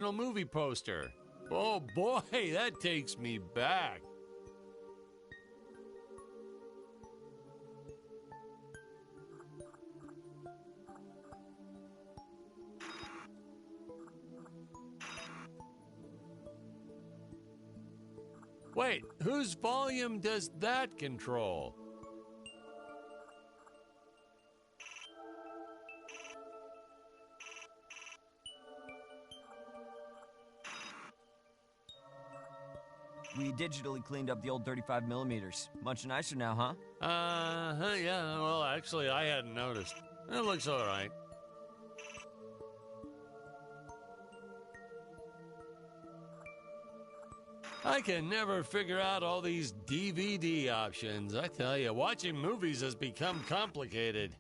movie poster. Oh boy, that takes me back. Wait, whose volume does that control? We digitally cleaned up the old 35 millimeters. Much nicer now, huh? Yeah, well, actually, I hadn't noticed. It looks all right. I can never figure out all these DVD options. I tell you, watching movies has become complicated.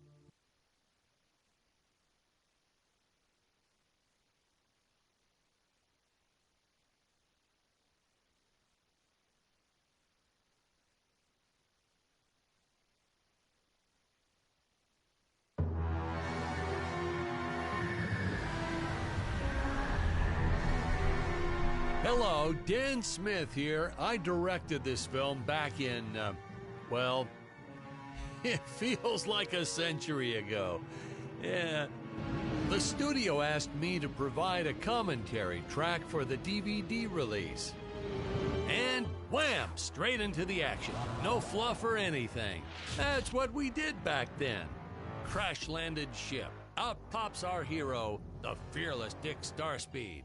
Hello, Dan Smith here. I directed this film back in, well, it feels like a century ago. Yeah. The studio asked me to provide a commentary track for the DVD release. And wham! Straight into the action. No fluff or anything. That's what we did back then. Crash-landed ship. Out pops our hero, the fearless Dick Starspeed.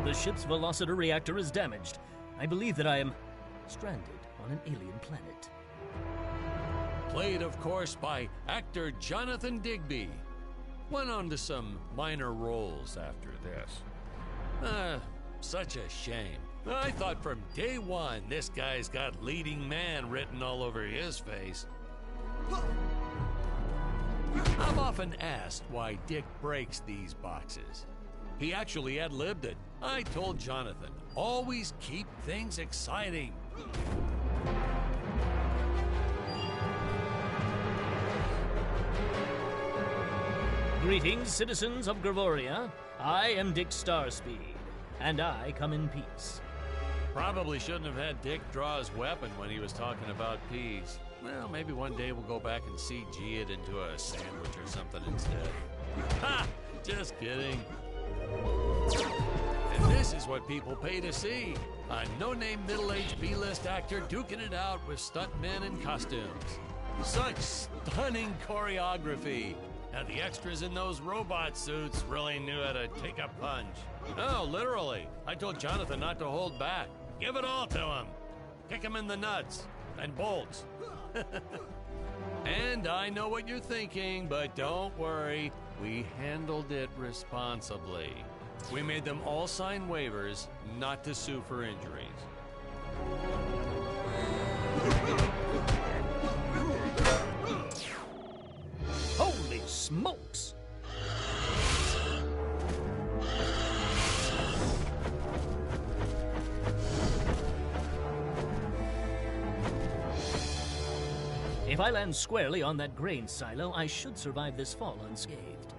The ship's velociter reactor is damaged. I believe that I am stranded on an alien planet. Played, of course, by actor Jonathan Digby. Went on to some minor roles after this. Such a shame. I thought from day one this guy's got leading man written all over his face. I've often asked why Dick breaks these boxes. He actually ad-libbed it. I told Jonathan, always keep things exciting. Greetings, citizens of Gravoria. I am Dick Starspeed, and I come in peace. Probably shouldn't have had Dick draw his weapon when he was talking about peas. Well, maybe one day we'll go back and CG it into a sandwich or something instead. Ha! Just kidding. And this is what people pay to see. A no-name middle-aged B-list actor duking it out with stuntmen in costumes. Such stunning choreography. Now the extras in those robot suits really knew how to take a punch. Oh, literally. I told Jonathan not to hold back. Give it all to him. Kick him in the nuts and bolts. And I know what you're thinking, but don't worry. We handled it responsibly. We made them all sign waivers not to sue for injuries. Holy smokes! If I land squarely on that grain silo, I should survive this fall unscathed.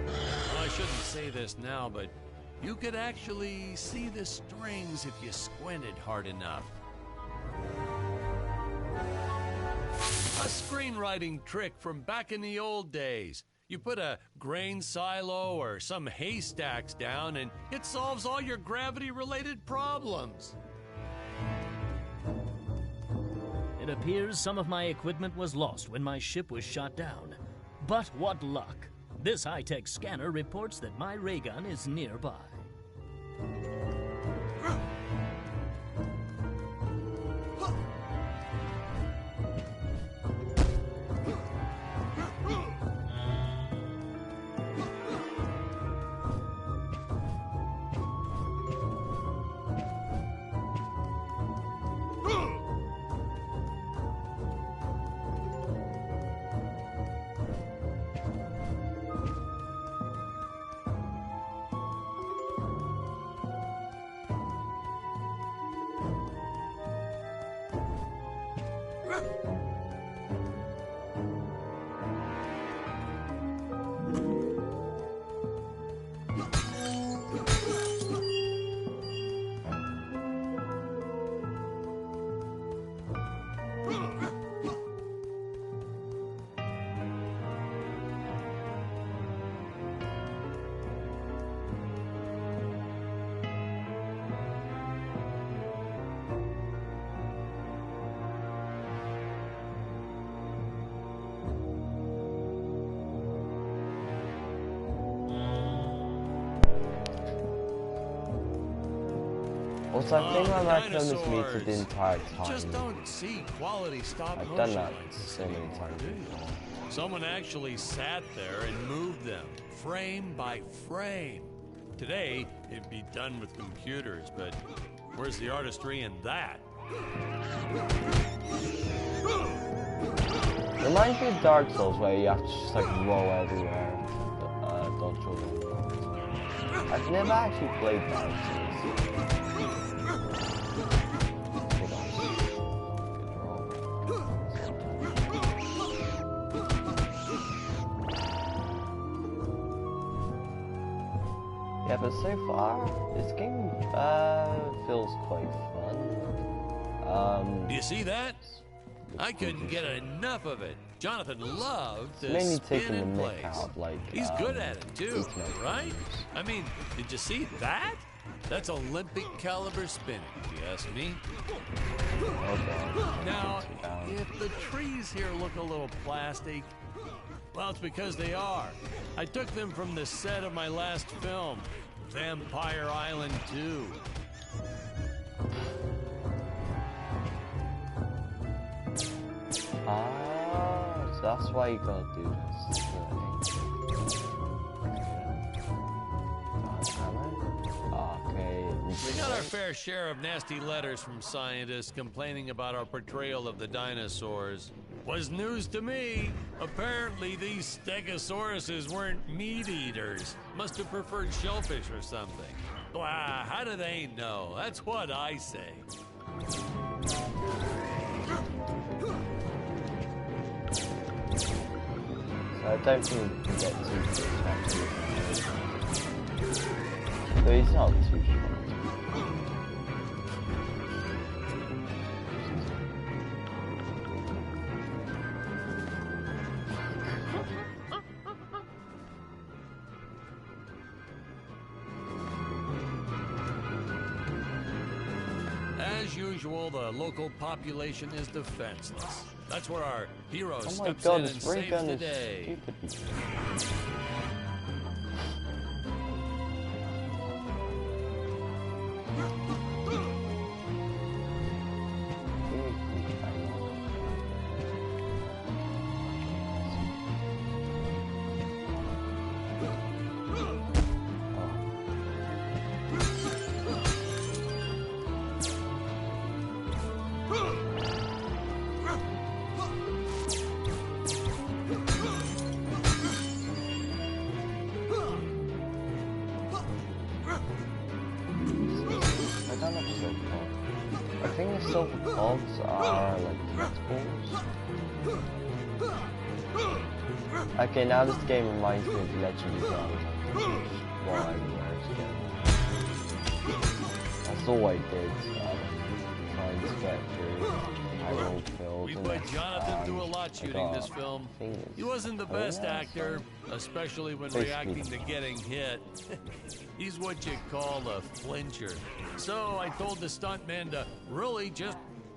Well, I shouldn't say this now, but you could actually see the strings if you squinted hard enough. A screenwriting trick from back in the old days. You put a grain silo or some haystacks down and it solves all your gravity-related problems. It appears some of my equipment was lost when my ship was shot down. But what luck! This high-tech scanner reports that my ray gun is nearby. Also, I think my microphone is dinosaurs. muted the entire time. Just don't see quality stop I've motion done that like this so many anymore, times do you? before. Someone actually sat there and moved them, frame by frame. Today, it'd be done with computers, but where's the artistry in that? Reminds me of Dark Souls, where you have to just like roll everywhere, dodge all over. I've never actually played Dark Souls. Yeah, but so far, this game feels quite fun. Do you see that? I couldn't get enough of it. Jonathan loved to mainly spin taking the in mick place. out, like, He's good at it too, Ethernet right? cables. I mean, did you see that? That's Olympic caliber spinning, if you ask me. Okay. Now, if the trees here look a little plastic, well, it's because they are. I took them from the set of my last film, Vampire Island 2. Ah, so that's why you gotta do this. Okay. We got our fair share of nasty letters from scientists complaining about our portrayal of the dinosaurs. Was news to me. Apparently, these stegosauruses weren't meat eaters. Must have preferred shellfish or something. Wow, how do they know? That's what I say. So I don't think we can get too short. But he's not too short. As usual, the local population is defenseless. That's where our hero Oh my steps god, in and this ray saves gun the is day. stupid. I don't know silver pods. I think the silver pods are like collectibles. Okay, now this game reminds me of Legend of Zelda. Well, everywhere again. That's all I did. Trying to get through Hyrule Field. We and put then, Jonathan through a lot I shooting got this film. fingers. He wasn't the Oh, best yeah, actor, so- especially when Basically. reacting to getting hit. He's what you call a flincher. So I told the stuntman to really just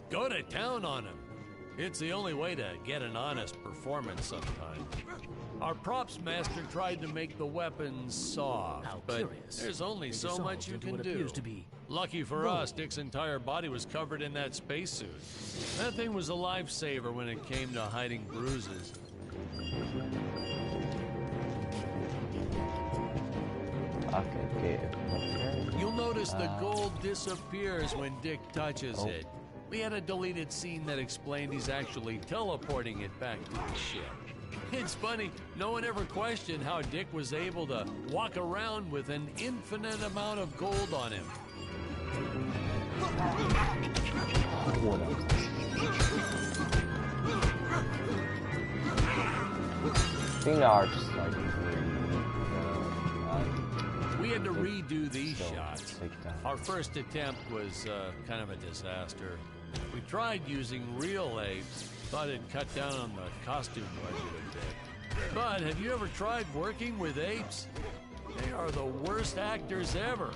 go to town on him. It's the only way to get an honest performance sometimes. Our props master tried to make the weapons soft, How but curious. there's only They so dissolved much you into can what do. appears to be Lucky for us, Dick's entire body was covered in that spacesuit. That thing was a lifesaver when it came to hiding bruises. Okay. You'll notice the gold disappears when Dick touches it. We had a deleted scene that explained he's actually teleporting it back to the ship. It's funny, no one ever questioned how Dick was able to walk around with an infinite amount of gold on him. What else? I think they are just like We had to redo these so shots. take down. Our first attempt was kind of a disaster. We tried using real apes, thought it'd cut down on the costume budget a bit. But have you ever tried working with apes? They are the worst actors ever.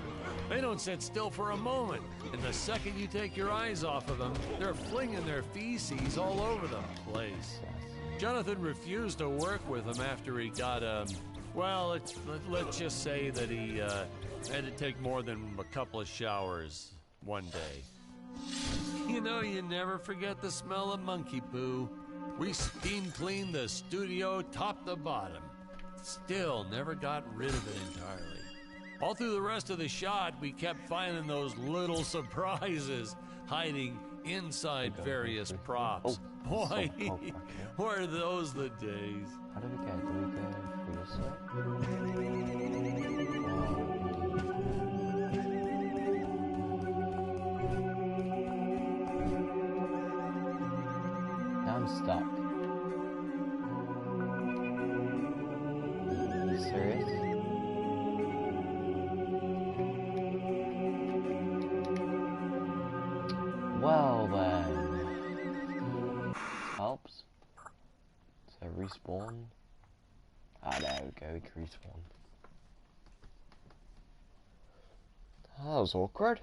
They don't sit still for a moment, and the second you take your eyes off of them, they're flinging their feces all over the place. Jonathan refused to work with him after he got, let's just say that he had to take more than a couple of showers. one day. You know, you never forget the smell of monkey poo. We steam cleaned the studio top to bottom. Still never got rid of it entirely. All through the rest of the shot, we kept finding those little surprises hiding inside various props. Boy, were those the days. How do we go? Do we go through this way? Now I'm stuck. Are you serious? Well then. Helps. So respawn. Ah, there we go, we can respawn. That was awkward.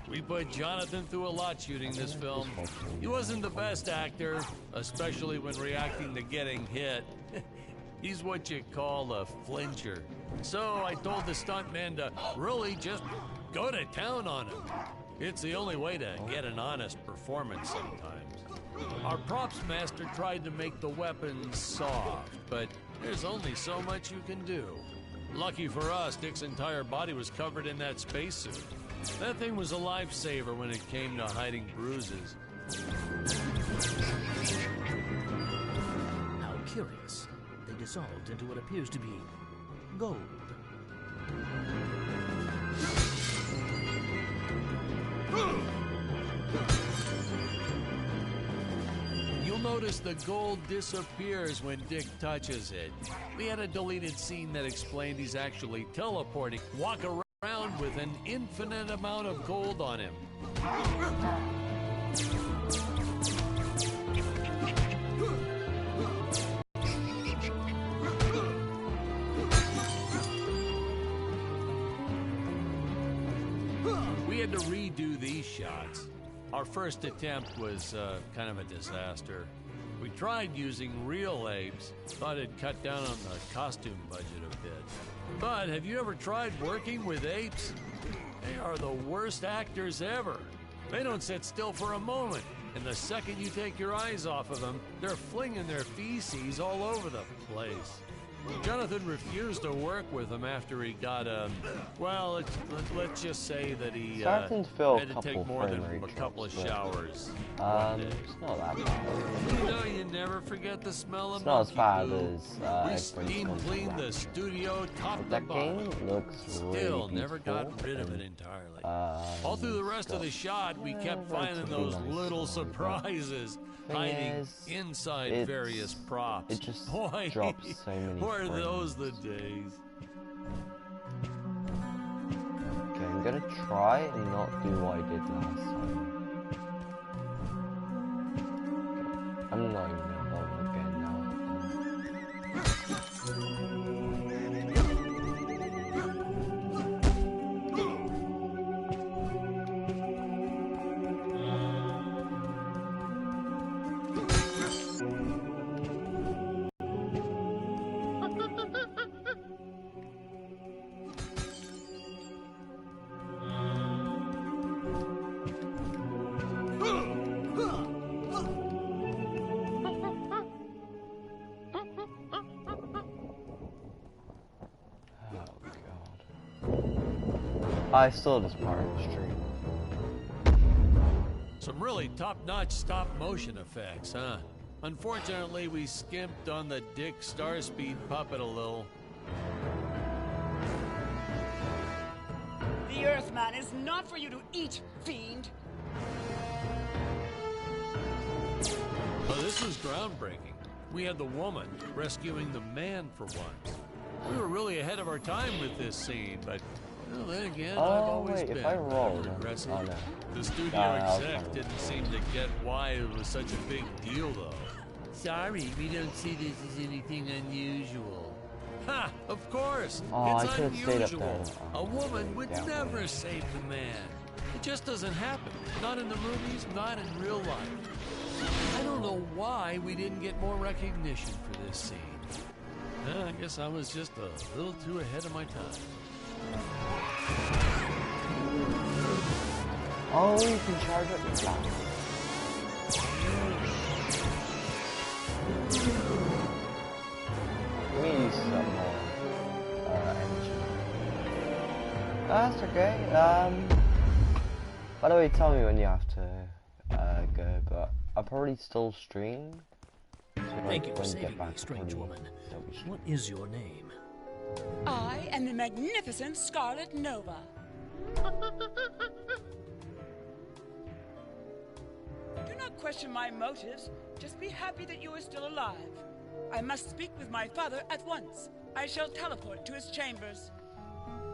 We put Jonathan through a lot shooting this film. He wasn't the best actor, especially when reacting to getting hit. He's what you call a flincher. So I told the stuntman to really just go to town on him. It's the only way to get an honest performance sometimes. Our props master tried to make the weapons soft, but there's only so much you can do. Lucky for us, Dick's entire body was covered in that spacesuit. That thing was a lifesaver when it came to hiding bruises. How curious. They dissolved into what appears to be gold. You'll notice the gold disappears when Dick touches it. We had a deleted scene that explained he's actually teleporting. Walk around with an infinite amount of gold on him. We had to redo these shots. Our first attempt was kind of a disaster. We tried using real apes, thought it'd cut down on the costume budget a bit. But have you ever tried working with apes? They are the worst actors ever. They don't sit still for a moment, and the second you take your eyes off of them, they're flinging their feces all over the place. Jonathan refused to work with him after he got well, let's just say that he had to take more than a couple of showers. It's not that bad. You know, you never forget the smell of It's not as bad monkey poo. We as steam cleaned the studio top to that bottom. game looks really Still never got beautiful rid of it and, entirely. All through the rest of the shot, we kept finding those little surprises hiding inside various props. It just Boy, drops so many were frames. those the days. Okay, I'm gonna try and not do what I did last time. Okay. I'm not even gonna bother again now. I saw this part of the stream. Some really top-notch stop-motion effects, huh? Unfortunately, we skimped on the Dick Starspeed puppet a little. The Earthman is not for you to eat, fiend! Oh, this was groundbreaking. We had the woman rescuing the man for once. We were really ahead of our time with this scene, but well, then again, I've always wait, been if I roll, aggressive. oh, no. The studio exec didn't seem to get why it was such a big deal, though. Sorry, we don't see this as anything unusual. Ha! Of course! Oh, It's I could've stayed up unusual. there. A woman would Yeah. never save the man. It just doesn't happen. Not in the movies, not in real life. I don't know why we didn't get more recognition for this scene. I guess I was just a little too ahead of my time. Oh, you can charge up the gun. Let me use some more energy. That's okay. By the way, tell me when you have to go, but I'll probably still stream. So Thank you for when saving get back, me, strange probably woman. don't be What is your name? I am the magnificent Scarlet Nova. Do not question my motives. Just be happy that you are still alive. I must speak with my father at once. I shall teleport to his chambers.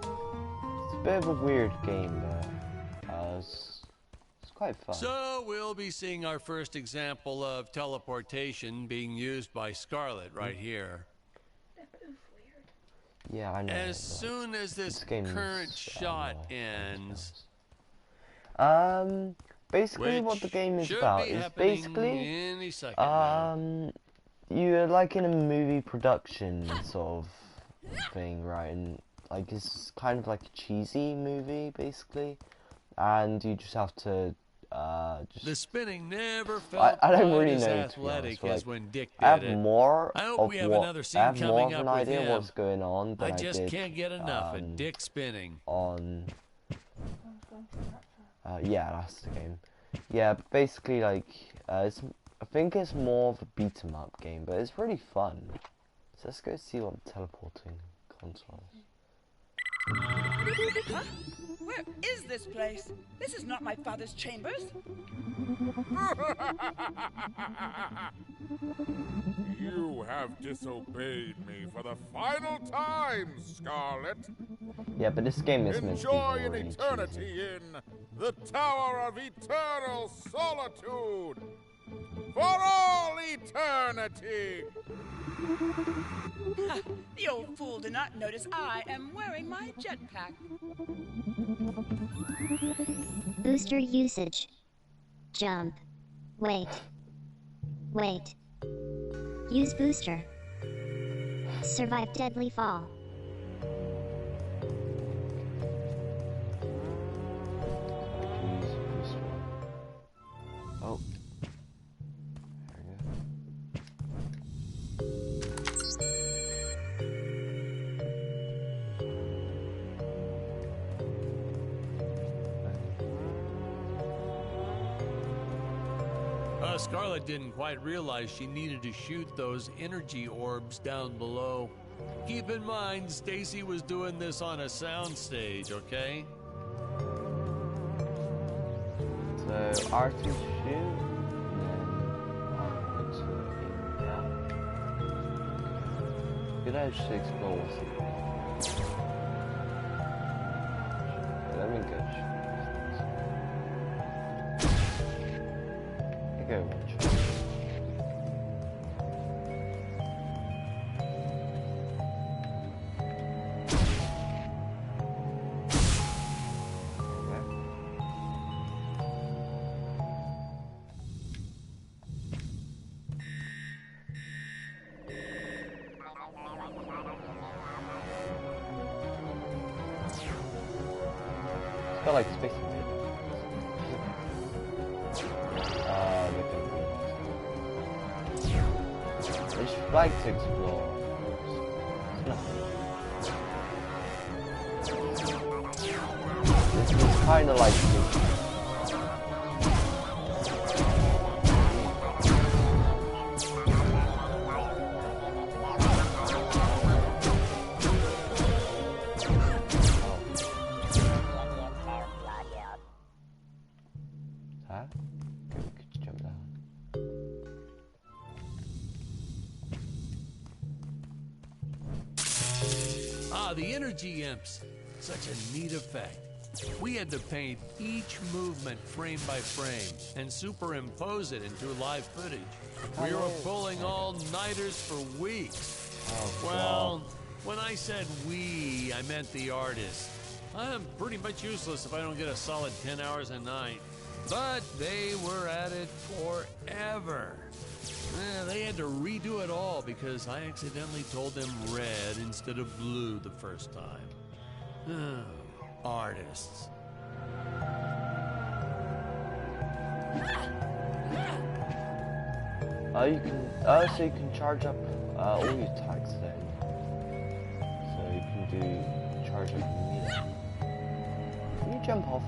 It's a bit of a weird game, but it's quite fun. So we'll be seeing our first example of teleportation being used by Scarlet right here. Yeah, I know. As soon as this game is, current shot ends, basically which what the game is should about be is happening basically, any second now. you're like in a movie production sort of thing, right? And like it's kind of like a cheesy movie, basically, and you just have to The spinning never felt I don't quite really as know, to be athletic honest, as when Dick I have did it. more I hope of we have what another scene I have more coming of an up with idea him. what's going on than I just did, can't get enough of Dick spinning. on yeah, that's the game. Yeah, but basically like I think it's more of a beat 'em up game, but it's really fun. So let's go see what the teleporting console is. Huh? Where is this place? This is not my father's chambers. You have disobeyed me for the final time, Scarlet. Yeah, but this game is meant to be Enjoy an really eternity cheesy. in the Tower of Eternal Solitude. For all eternity! Ha, the old fool did not notice I am wearing my jetpack. Booster usage. Jump. Wait. Wait. Use booster. Survive deadly fall. Use this one. Oh. There we go. Scarlet didn't quite realize she needed to shoot those energy orbs down below. Keep in mind, Stacy was doing this on a soundstage, okay? So R to shoot, and then R to aim down. Good idea to explore what's in there. Let me go shoot. I go one shot. It's got like space in it. I just like to explore. This is kind of like this. Huh? Could you jump down? The energy imps. Such a neat effect. We had to paint each movement frame by frame and superimpose it into live footage. We were pulling all-nighters for weeks. Oh, Well, when I said we, I meant the artist. I'm pretty much useless if I don't get a solid 10 hours a night. But they were at it forever. They had to redo it all because I accidentally told them red instead of blue the first time. Artists. So you can charge up all your tags then. So you can charge up immediately. Can you jump off?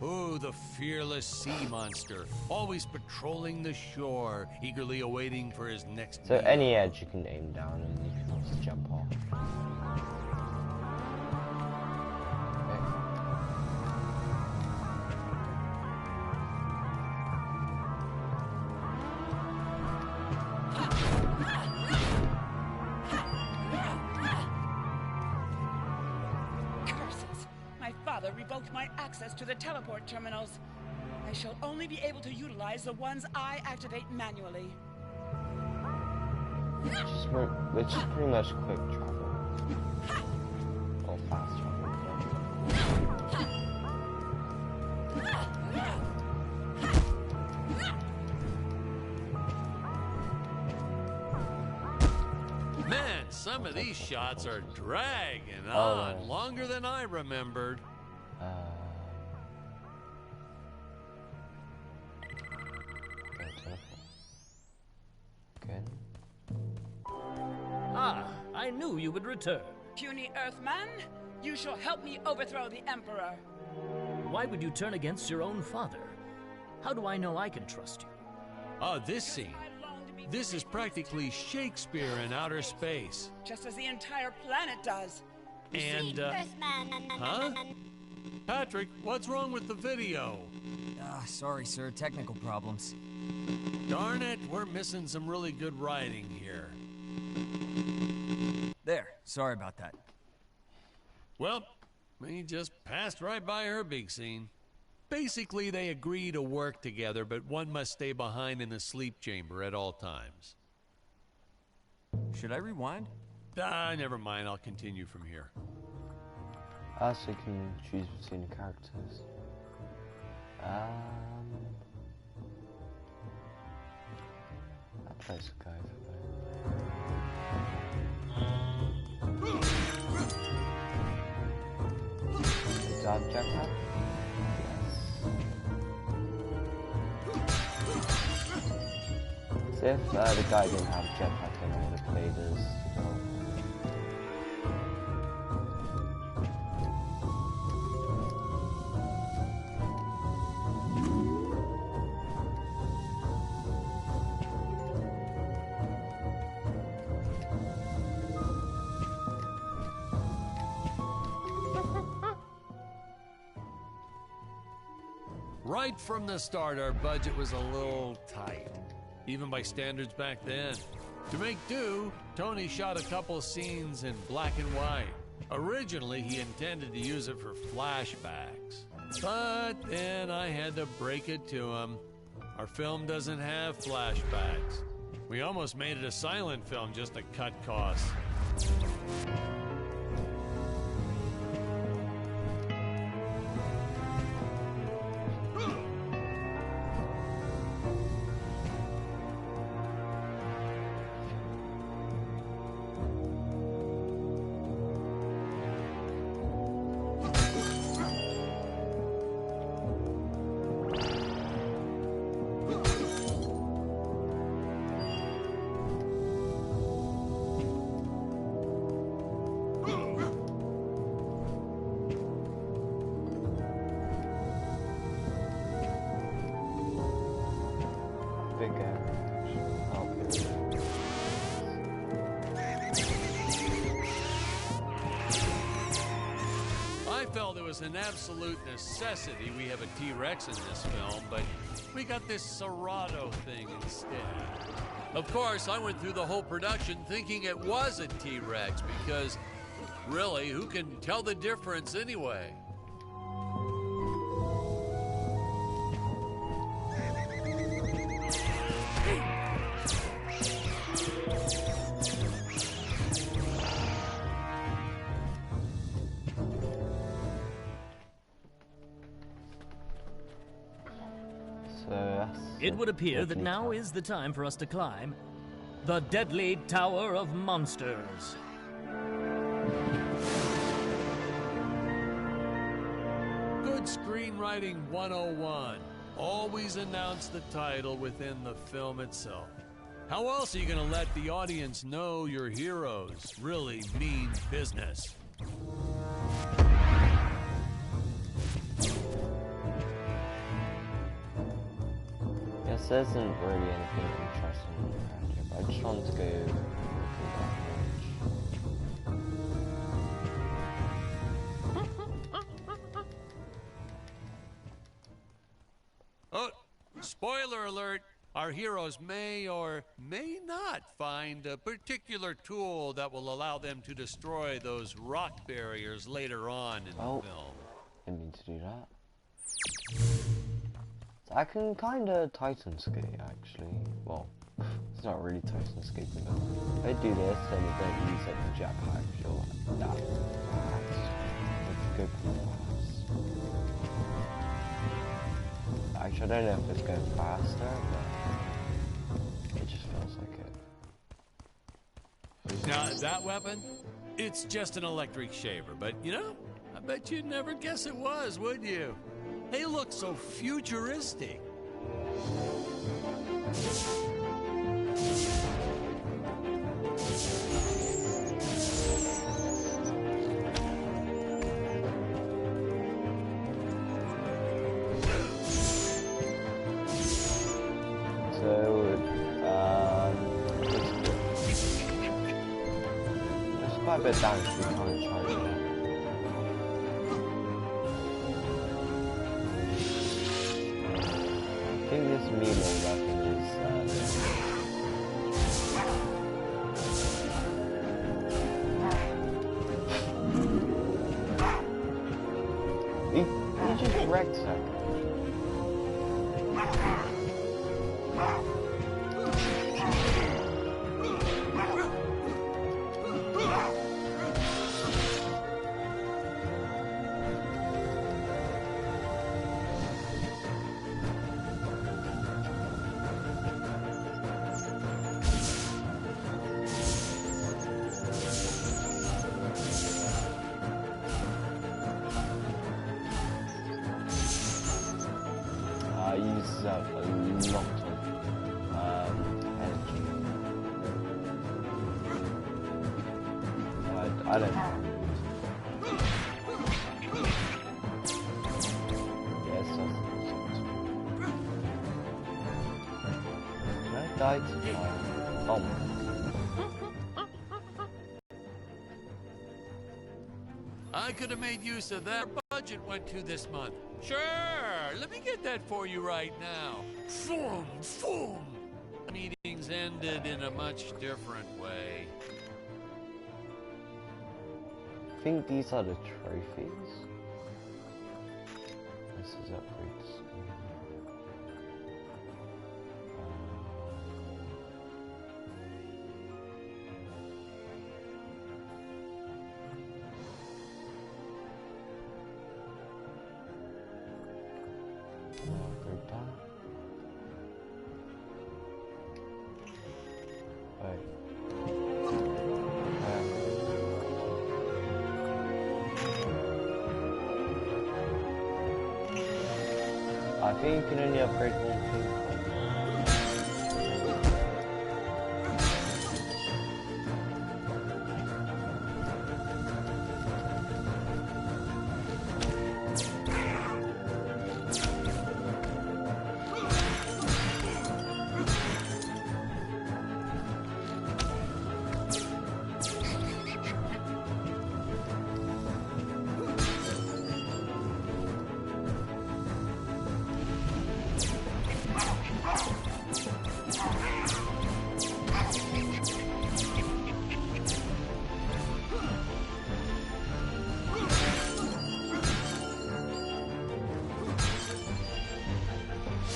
Ooh, the fearless sea monster, always patrolling the shore, eagerly awaiting for his next So meal. any edge you can aim down and you can just jump off. Curses! My father revoked my access to the teleport terminals. I shall only be able to utilize the ones I activate manually. Which is pretty much quick travel. Or fast travel. Man, some of these shots are dragging Oh, on nice. longer than I remembered. Good. Ah, I knew you would return. Puny Earthman, you shall help me overthrow the Emperor. Why would you turn against your own father? How do I know I can trust you? Oh, this scene. This is practically Shakespeare in outer space. Just as the entire planet does. And, huh? Patrick, what's wrong with the video? Sorry, sir. Technical problems. Darn it, we're missing some really good writing here. There. Sorry about that. Well, we just passed right by her big scene. Basically, they agree to work together, but one must stay behind in the sleep chamber at all times. Should I rewind? Never mind, I'll continue from here. So you can choose between the characters. I'll try Sky for that. Jetpack? Yes. So if the guy didn't have a jetpack, then I would have played as Right from the start, our budget was a little tight, even by standards back then. To make do, Tony shot a couple scenes in black and white. Originally, he intended to use it for flashbacks. But then I had to break it to him. Our film doesn't have flashbacks. We almost made it a silent film just to cut costs. I felt it was an absolute necessity we have a T-Rex in this film, but we got this Serato thing instead. Of course, I went through the whole production thinking it was a T-Rex because, really, who can tell the difference anyway? It would appear that Deadly now Tower. is the time for us to climb the Deadly Tower of Monsters. Good screenwriting 101. Always announce the title within the film itself. How else are you going to let the audience know your heroes really mean business? Yes, there isn't really anything interesting around here, but I just wanted to go look at that Oh, spoiler alert. Our heroes may or may not find a particular tool that will allow them to destroy those rock barriers later on in Oh. the film. Didn't mean to do that. So I can kinda Titan skate actually. Well, it's not really Titan skating, but if I do this and I don't use like the jetpack, you'll that fast. It's good pretty fast. Actually, I don't know if it's going faster, but it just feels like it. Now, that weapon, it's just an electric shaver, but you know, I bet you'd never guess it was, would you? They look so futuristic. There's quite a bit of damage we can't charge it. I think this melee weapon is he just wrecked that. Uses up a lot of energy. I don't know. Yes, I died to oh my. I could have made use of that budget went to this month. Sure, let me get that for you right now. Boom, boom. Meetings ended in a much different way. I think these are the trophies. This is upgrades. Upgrade that. Wait. I think you can only upgrade one thing.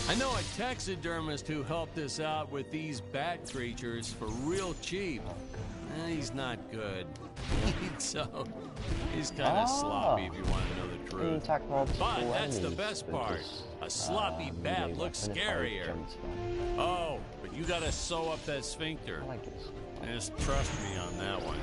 I know a taxidermist who helped us out with these bat creatures for real cheap. He's not good. So, he's kind of sloppy if you want to know the truth. Attack mobs But full that's the enemies, best but part. just, A sloppy bat melee looks weapon if I scarier. jump to that. Oh, but you gotta sew up that sphincter. I like it. Just trust me on that one.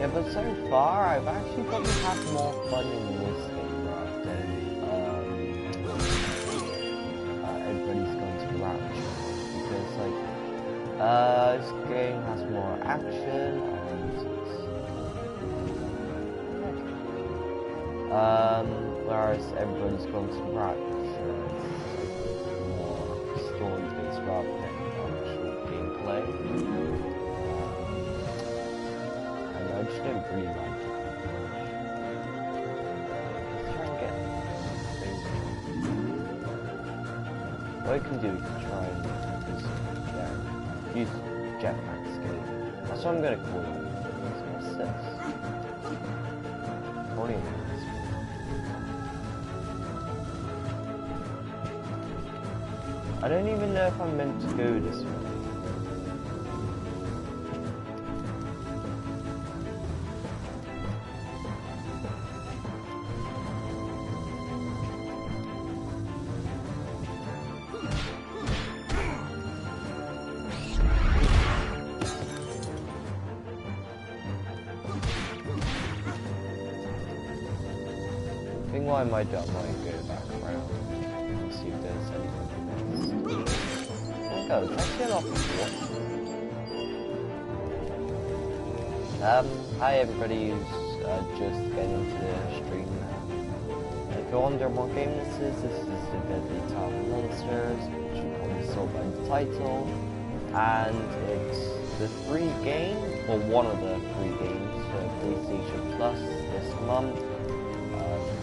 Yeah, but so far, I've actually probably had more fun in this game rather than Everybody's Gone to Rapture. Because, like, this game has more action and whereas Everybody's Gone to Rapture is like more story-based rather than actual gameplay. I just don't really like it. Let's try and get what I can do is try and use jetpack skill. That's what I'm gonna call it. What's this? I don't even know if I'm meant to go this way. I think what I might do, I might go back around and see if there's anything else. Oh, it's actually not before. Hi everybody who's just getting into the stream now. If you're wondering what game this is the Deadly Tower of Monsters, which you probably saw by the title. And it's the free game, or one of the free games for PlayStation Plus this month.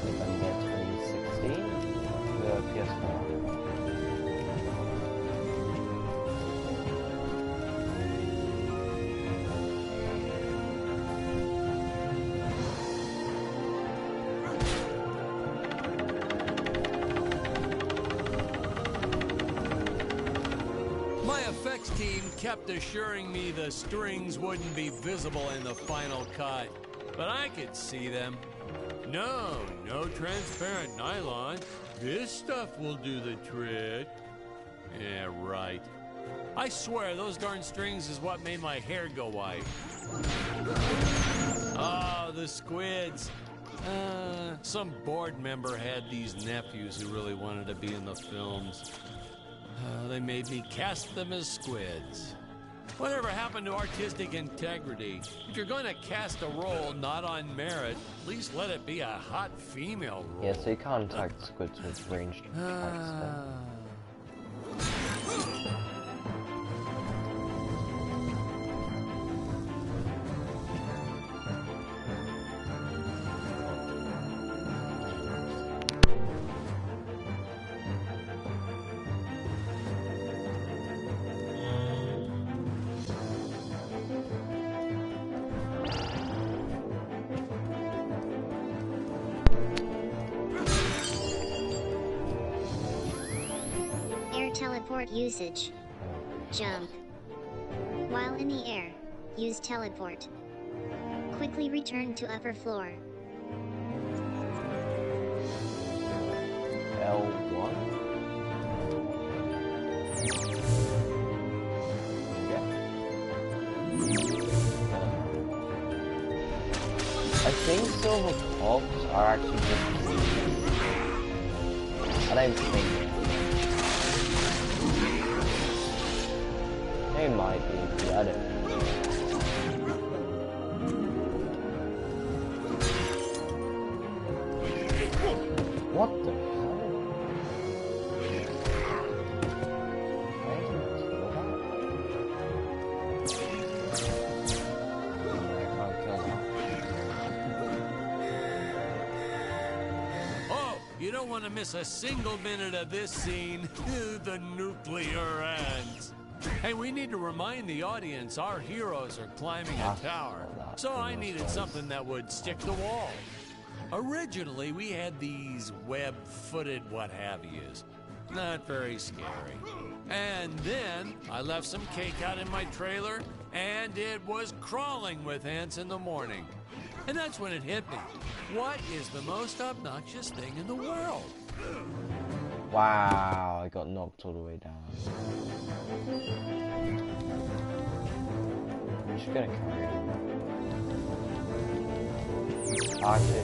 November 2016, the PS4. My effects team kept assuring me the strings wouldn't be visible in the final cut, but I could see them. No transparent nylon. This stuff will do the trick. Yeah, right. I swear, those darn strings is what made my hair go white. Oh, the squids. Some board member had these nephews who really wanted to be in the films. They made me cast them as squids. Whatever happened to artistic integrity? If you're going to cast a role not on merit, at least let it be a hot female role. Yeah, so you can't attack squids with ranged attacks then. Teleport usage. Jump. While in the air, use teleport. Quickly return to upper floor. L1. Yeah. I think silver pops are actually just I don't think they might be, I don't know. don't want to miss a single minute of this scene. The nuclear ants. Hey, we need to remind the audience our heroes are climbing a tower. So I needed something that would stick to wall. Originally, we had these web-footed what-have-yous. Not very scary. And then I left some cake out in my trailer, and it was crawling with ants in the morning. And that's when it hit me. What is the most obnoxious thing in the world? Wow, I got knocked all the way down. I'm just gonna carry on. Actually.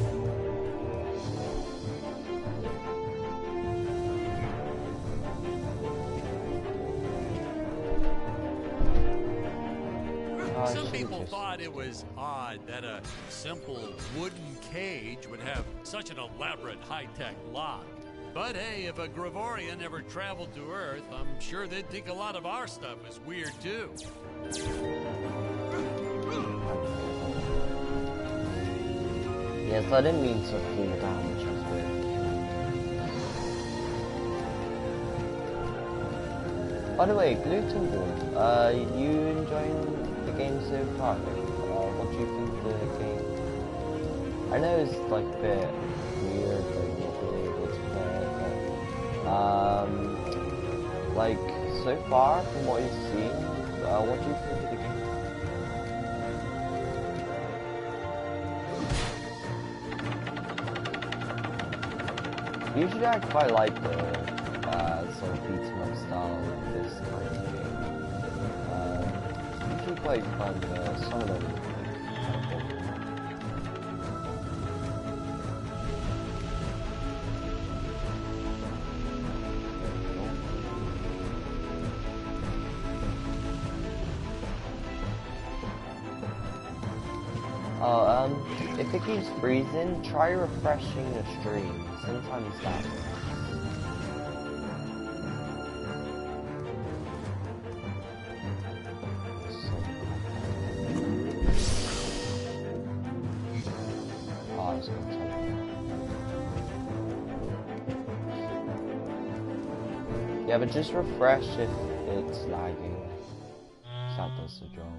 Some people thought it was odd that a simple wooden cage would have such an elaborate high-tech lock. But hey, if a Gravorian ever traveled to Earth, I'm sure they'd think a lot of our stuff is weird too. Yes, I didn't mean to fall down, which was weird. By the way, Gluten Ball, you enjoying the game so far? What do you think of the game? I know it's like a bit weird, like not being able to play it, but like so far from what you've seen, what do you think of the game? Usually I quite like the sort of beat 'em up style of this kind of game. Usually quite fun, some of them. If it keeps freezing, try refreshing the stream. Sometimes that works. Yeah, but just refresh if it's lagging. That does the job.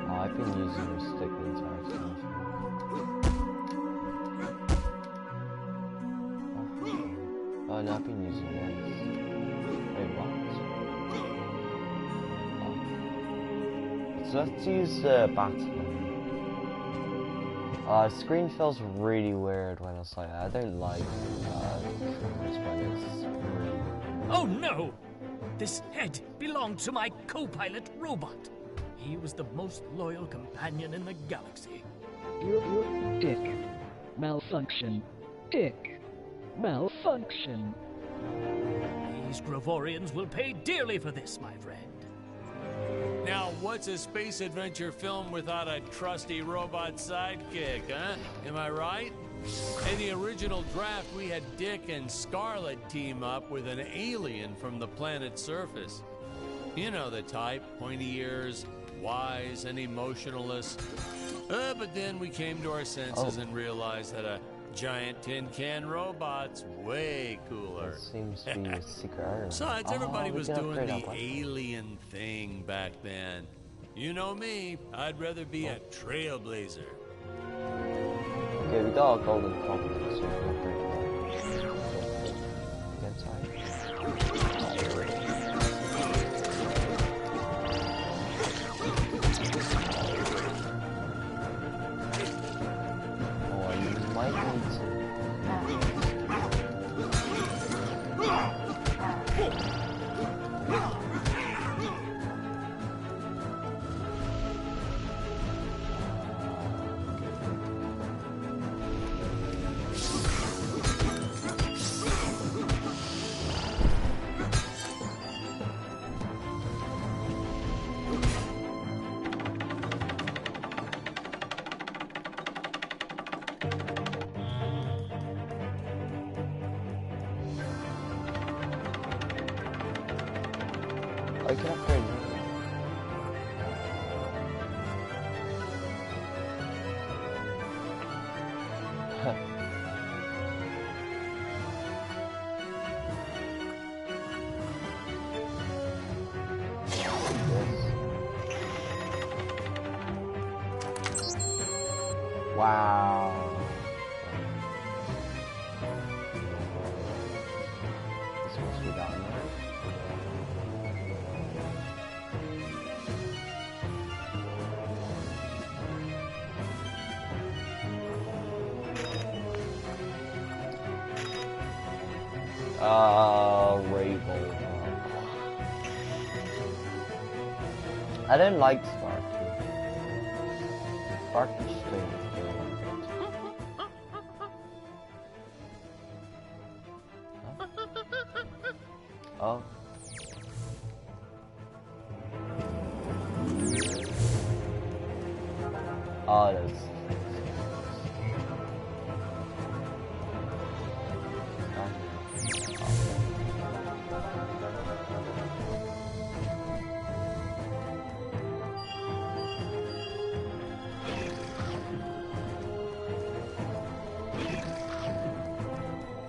I've been using the stick the entire time. Oh no, I've been using this. Wait, what? So let's use the baton. Screen feels really weird when it's like that. I don't like this when it's really... Oh no! This head belonged to my co-pilot robot. He was the most loyal companion in the galaxy. Dick. Malfunction. Dick. Malfunction. These Gravorians will pay dearly for this, my friend. Now, what's a space adventure film without a trusty robot sidekick, huh? Am I right? In the original draft, we had Dick and Scarlet team up with an alien from the planet's surface. You know the type, pointy ears, wise and emotionless. But then we came to our senses and realized that a Giant tin can robots, way cooler. That seems to be a secret area. Besides, everybody we was can doing upgrade the that one. alien thing back then. You know me, I'd rather be a trailblazer. Okay, we got a golden cobble, so we can upgrade that. Get inside. Oh, I might need to. I can upgrade. Wow. This must be down there. Rainbow. I didn't like Sparky. Sparky's strange. Huh? Oh. Oh, that's.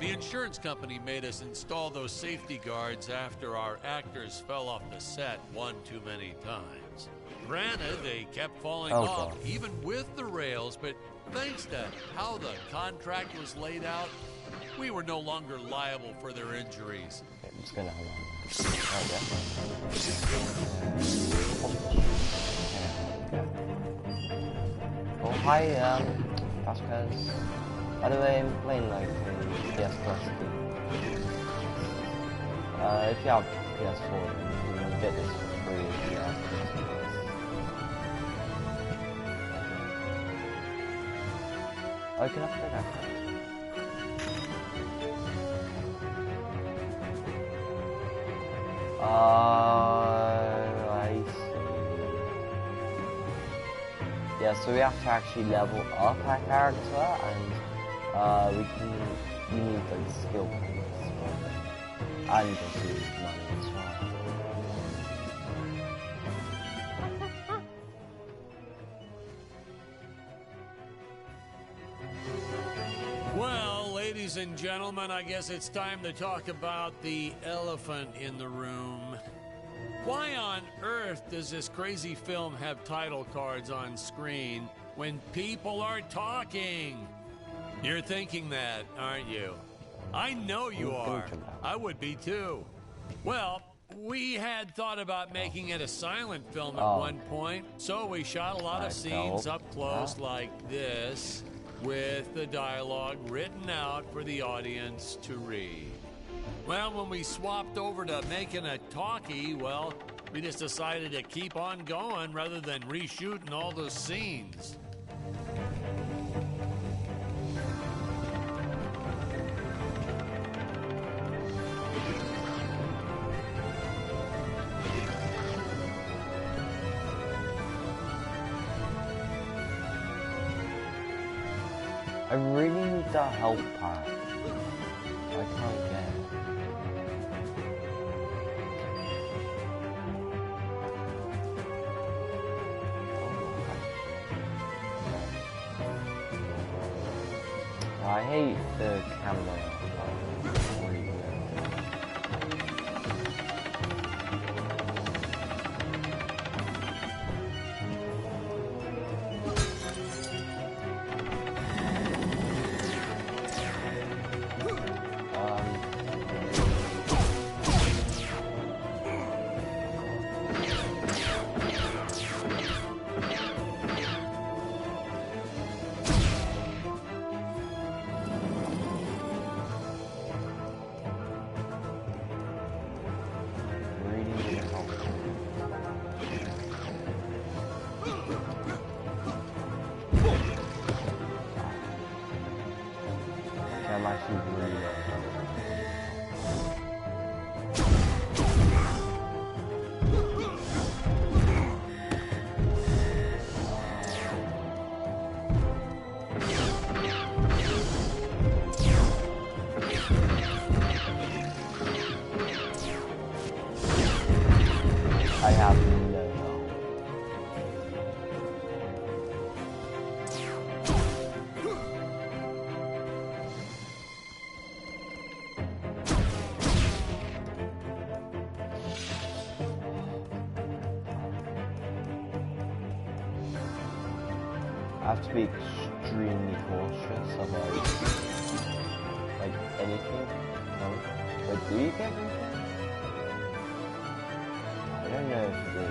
The insurance company made us install those safety guards after our actors fell off the set one too many times. Granted, they kept falling off God. even with the rails, but thanks to how the contract was laid out, we were no longer liable for their injuries. Okay, I'm just gonna hold on. Oh, hi, Vasquez. By the way, I'm playing like a PS Plus game. If you have PS4, you can get this for free if you have PS Plus. Oh, you can upgrade that card. I see. Yeah, so we have to actually level up our character, and we need like skill points for it. And just use money as well. Well, ladies and gentlemen, I guess it's time to talk about the elephant in the room. Why on earth does this crazy film have title cards on screen when people are talking? You're thinking that, aren't you? I know you are. I would be too. Well, we had thought about making it a silent film at one point, so we shot a lot of scenes up close like this, with the dialogue written out for the audience to read. Well, when we swapped over to making a talkie, well, we just decided to keep on going rather than reshooting all those scenes. I really need the help pack. I can't get it. I hate the camera. I'm actually really I have no help. I have to be extremely cautious about like anything. But do you get anything? I don't know if you do.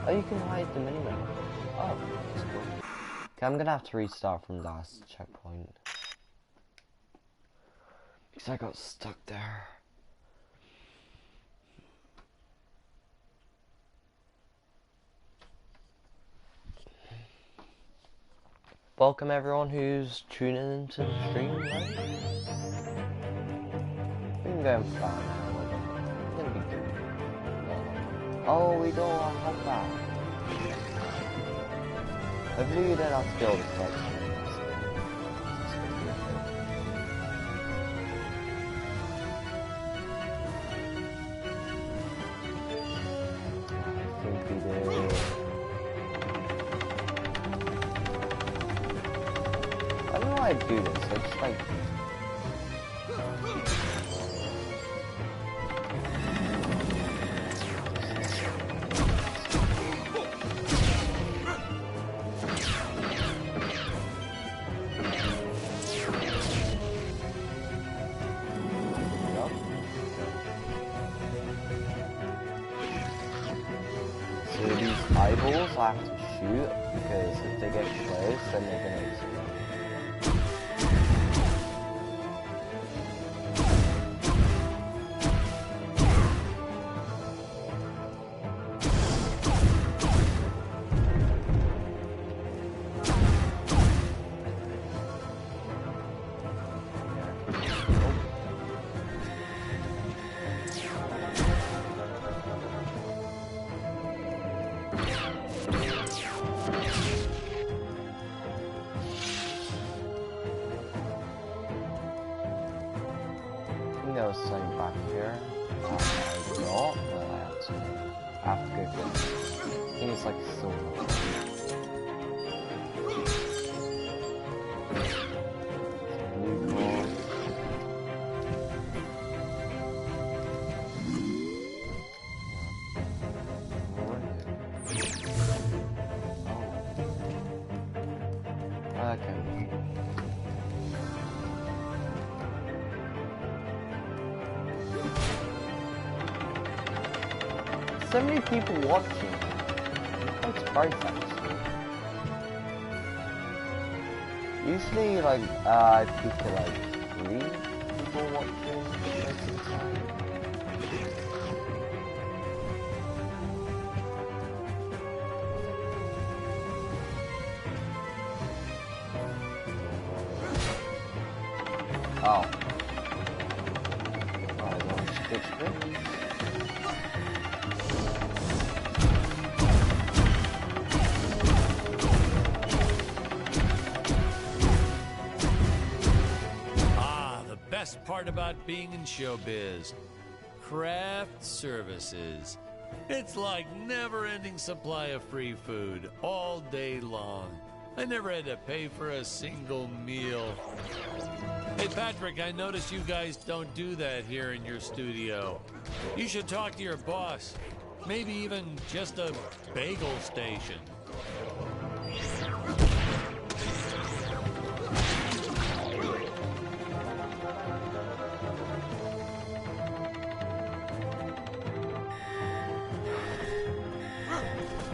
Oh, you can hide them anyway. Oh, that's cool. Okay, I'm gonna have to restart from the last checkpoint. Because I got stuck there. Welcome everyone who's tuning into the stream, right? We can go far now. It's gonna be good. Oh, we got a hot bath. Hopefully you don't have to build a section. I think we did. I don't know why I do this, I just like... So these eyeballs I have to shoot, because if they get close, then they're gonna explode. There was something back here. I don't, but I have to go get it. I think it's like silver. Blue cord. Oh. Okay. so many people watching. I'm quite surprised actually. Usually, like, I peak at like 3 people watching most of the time. Oh. Oh, one stick there. Best part about being in showbiz, craft services. It's like never-ending supply of free food all day long. I never had to pay for a single meal. Hey Patrick, I notice you guys don't do that here in your studio. You should talk to your boss. Maybe even just a bagel station.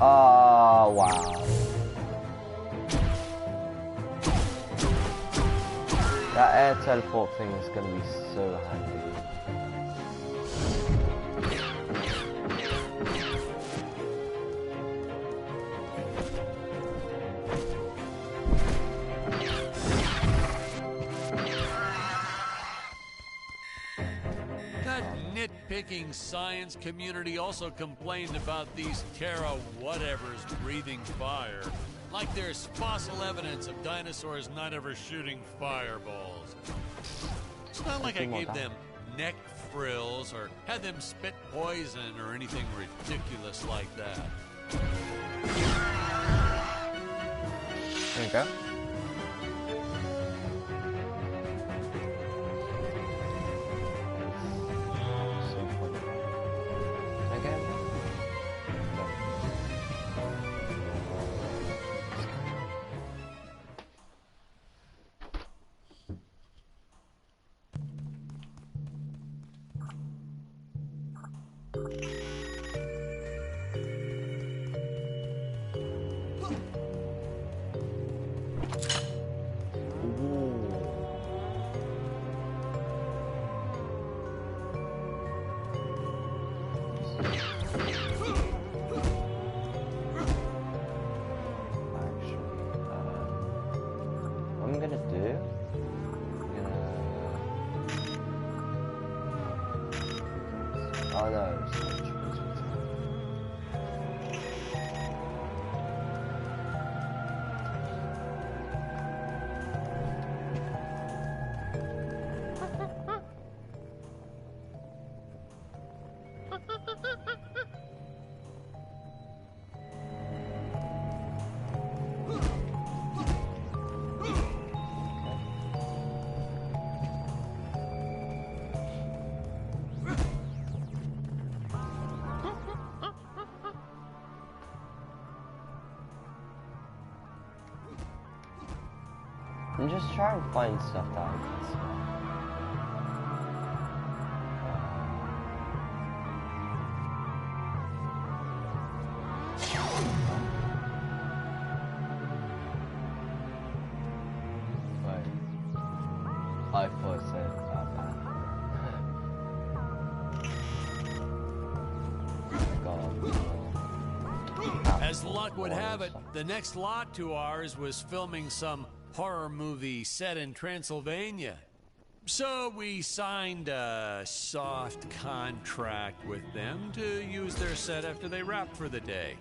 Oh, wow. That air teleport thing is going to be so handy. Nitpicking science community also complained about these Terra whatevers breathing fire. Like there's fossil evidence of dinosaurs not ever shooting fireballs. It's not like I gave them neck frills or had them spit poison or anything ridiculous like that. There you go. Oh no, I'm just trying to find stuff that I can sell. Wait. I first said that. As luck would have it, the next lot to ours was filming some horror movie set in Transylvania. So we signed a soft contract with them to use their set after they wrapped for the day.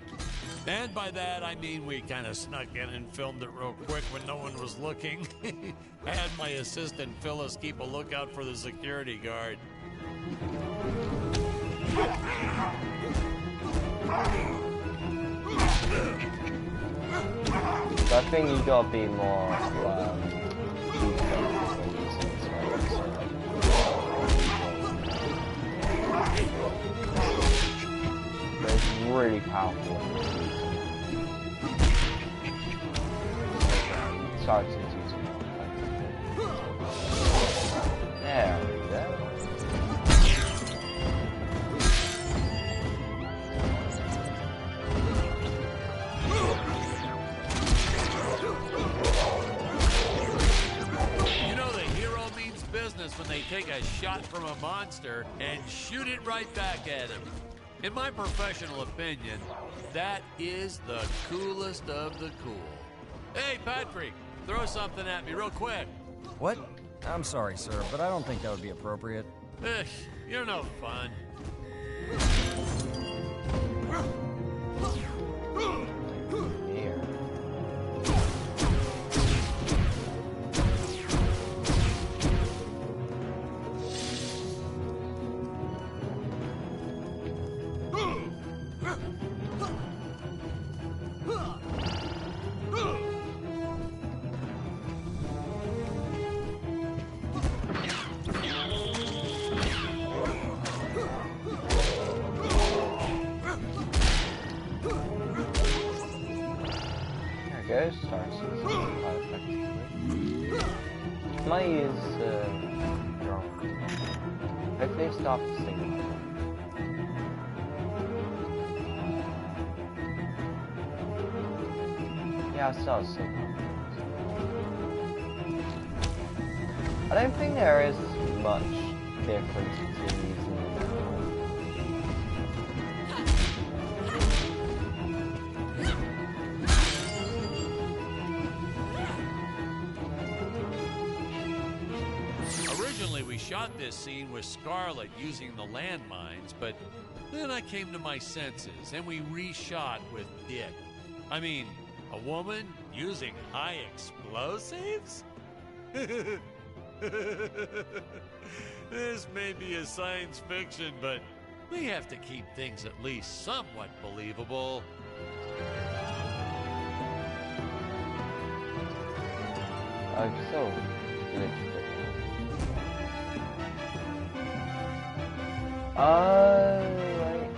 And by that, I mean we kind of snuck in and filmed it real quick when no one was looking. I had my assistant Phyllis keep a lookout for the security guard. So I think you gotta be more but it's really powerful. Sorry to use it. There we go. take a shot from a monster and shoot it right back at him. In my professional opinion, that is the coolest of the cool. Hey, Patrick, throw something at me real quick. What? I'm sorry, sir, but I don't think that would be appropriate. Ugh, you're no fun. Here. Goes starts quite effectively. Money is wrong. Hopefully it stops singing. Yeah, I started singing. I don't think there is much difference between using them. Originally, we shot this scene with Scarlett using the landmines, but then I came to my senses and we reshot with Dick. I mean, a woman using high explosives? This may be a science fiction, but we have to keep things at least somewhat believable. So, literally. Right.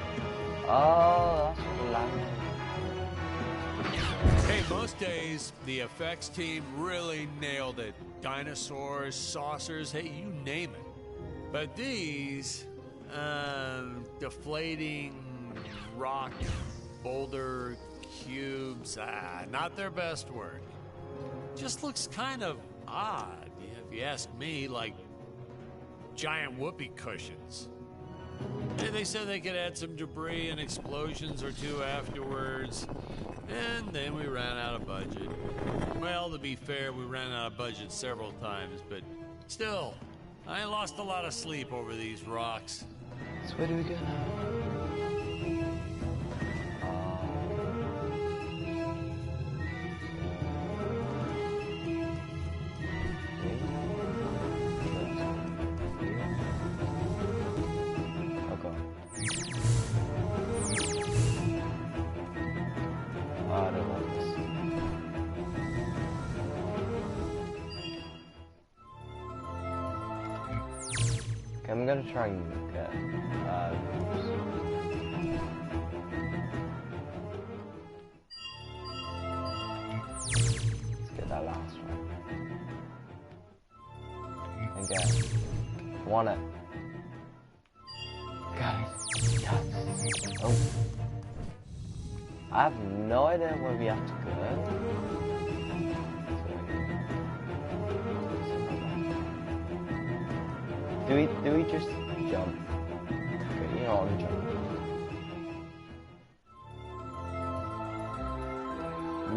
Oh, that's what the land. Hey, most days, the effects team really nailed it. Dinosaurs, saucers, hey, you name it. But these, deflating rock, boulder, cubes, not their best work. Just looks kind of odd, if you ask me, like giant whoopee cushions. Hey, they said they could add some debris and explosions or two afterwards, and then we ran out of budget. Well, to be fair, we ran out of budget several times, but still, I lost a lot of sleep over these rocks. So where do we go now? I don't want this. Okay, I'm gonna try and get let's get that last one. And get want it. Guys, yes. Oh. I have no idea where we have to go. Do we just jump? Okay, you know I'm jumping.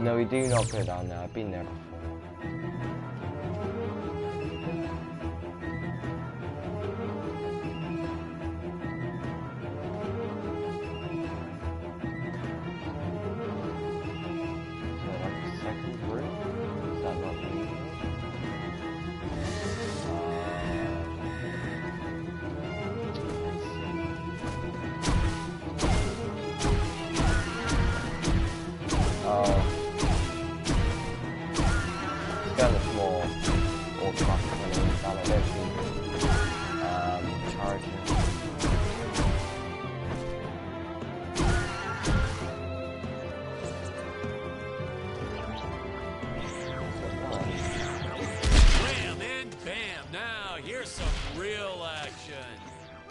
No, we do not go down there. I've been there before.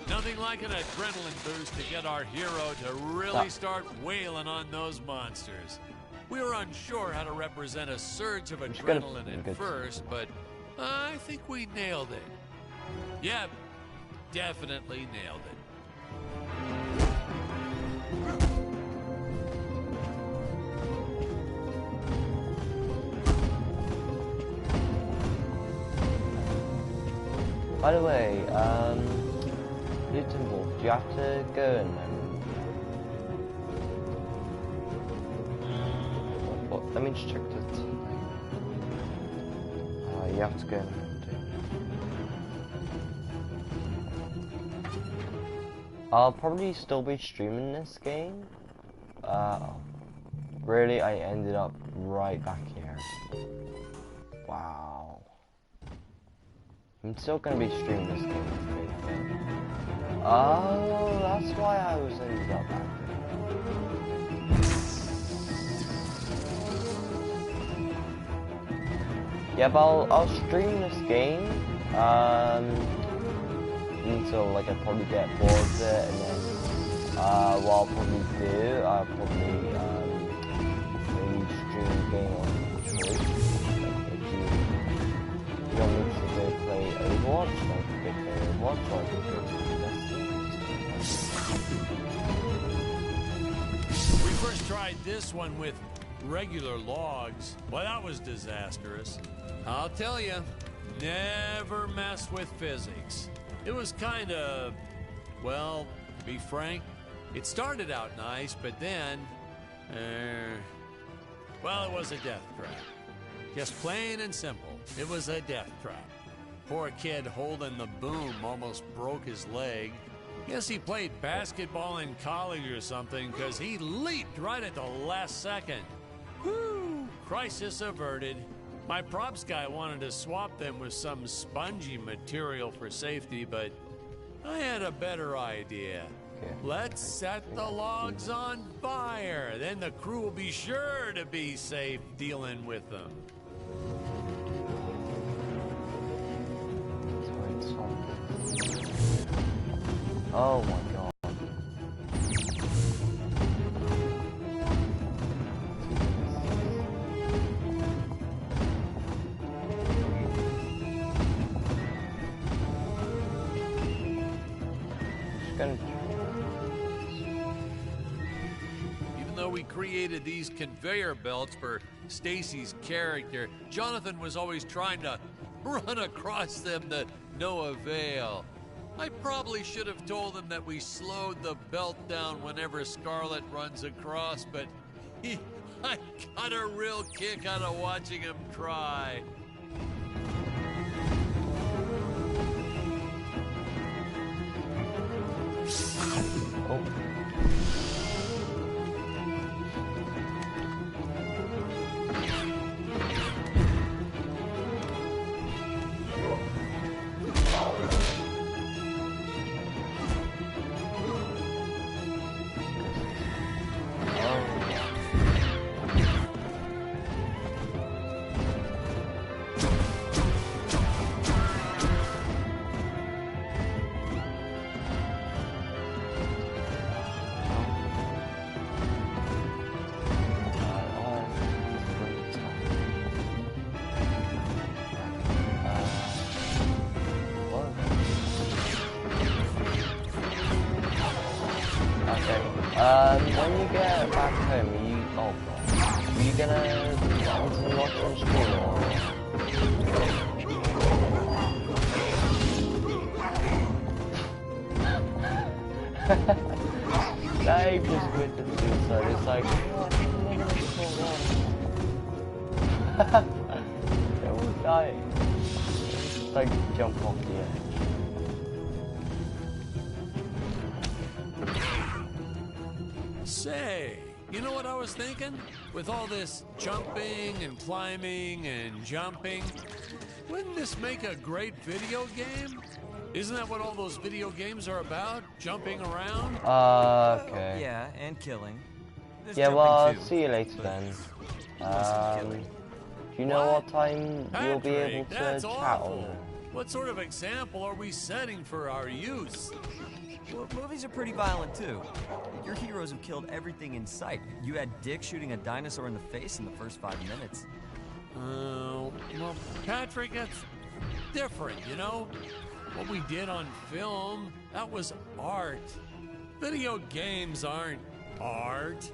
Nothing like an adrenaline boost to get our hero to really start wailing on those monsters. We were unsure how to represent a surge of adrenaline at first, but I think we nailed it. Yep, definitely nailed it. By the way, Newton Wolf, do you have to go and what? Let me just check this. You have to go and I'll probably still be streaming this game. Really, I ended up right back here. Wow. I'm still gonna be streaming this game. Oh, that's why I was ended up back there. Yeah, but I'll stream this game. Until like I probably get bored of it, and then what I'll probably do, I'll probably maybe stream a game on Twitch. Like if you want me to go play Overwatch, like go play Overwatch, or I can go We first tried this one with regular logs. Well, that was disastrous. I'll tell you, never mess with physics. It was kind of, well, to be frank, it started out nice, but then, well, it was a death trap. Just plain and simple, it was a death trap. Poor kid holding the boom almost broke his leg. Guess he played basketball in college or something, because he leaped right at the last second. Whew, crisis averted. My props guy wanted to swap them with some spongy material for safety, but I had a better idea. Okay. Let's set the logs on fire. Then the crew will be sure to be safe dealing with them. Oh my god. Even though we created these conveyor belts for Stacy's character, Jonathan was always trying to run across them to no avail. I probably should have told him that we slowed the belt down whenever Scarlet runs across, but I got a real kick out of watching him try. Oh. When you get back home, are you gonna watch on stream or? Dave just committed suicide. It's like, they're all dying. Just like jump off the edge. Say, you know what I was thinking? With all this jumping and climbing and jumping, wouldn't this make a great video game? Isn't that what all those video games are about? Jumping around? Okay. Yeah, and killing. There's Yeah, jumping well, too, see you later then. mostly killing. Do you know what time you'll be able to That's chat awful. on? What sort of example are we setting for our youth? Well, movies are pretty violent too. Your heroes have killed everything in sight. You had Dick shooting a dinosaur in the face in the first 5 minutes. Well, Patrick, that's different, you know? What we did on film, that was art. Video games aren't art.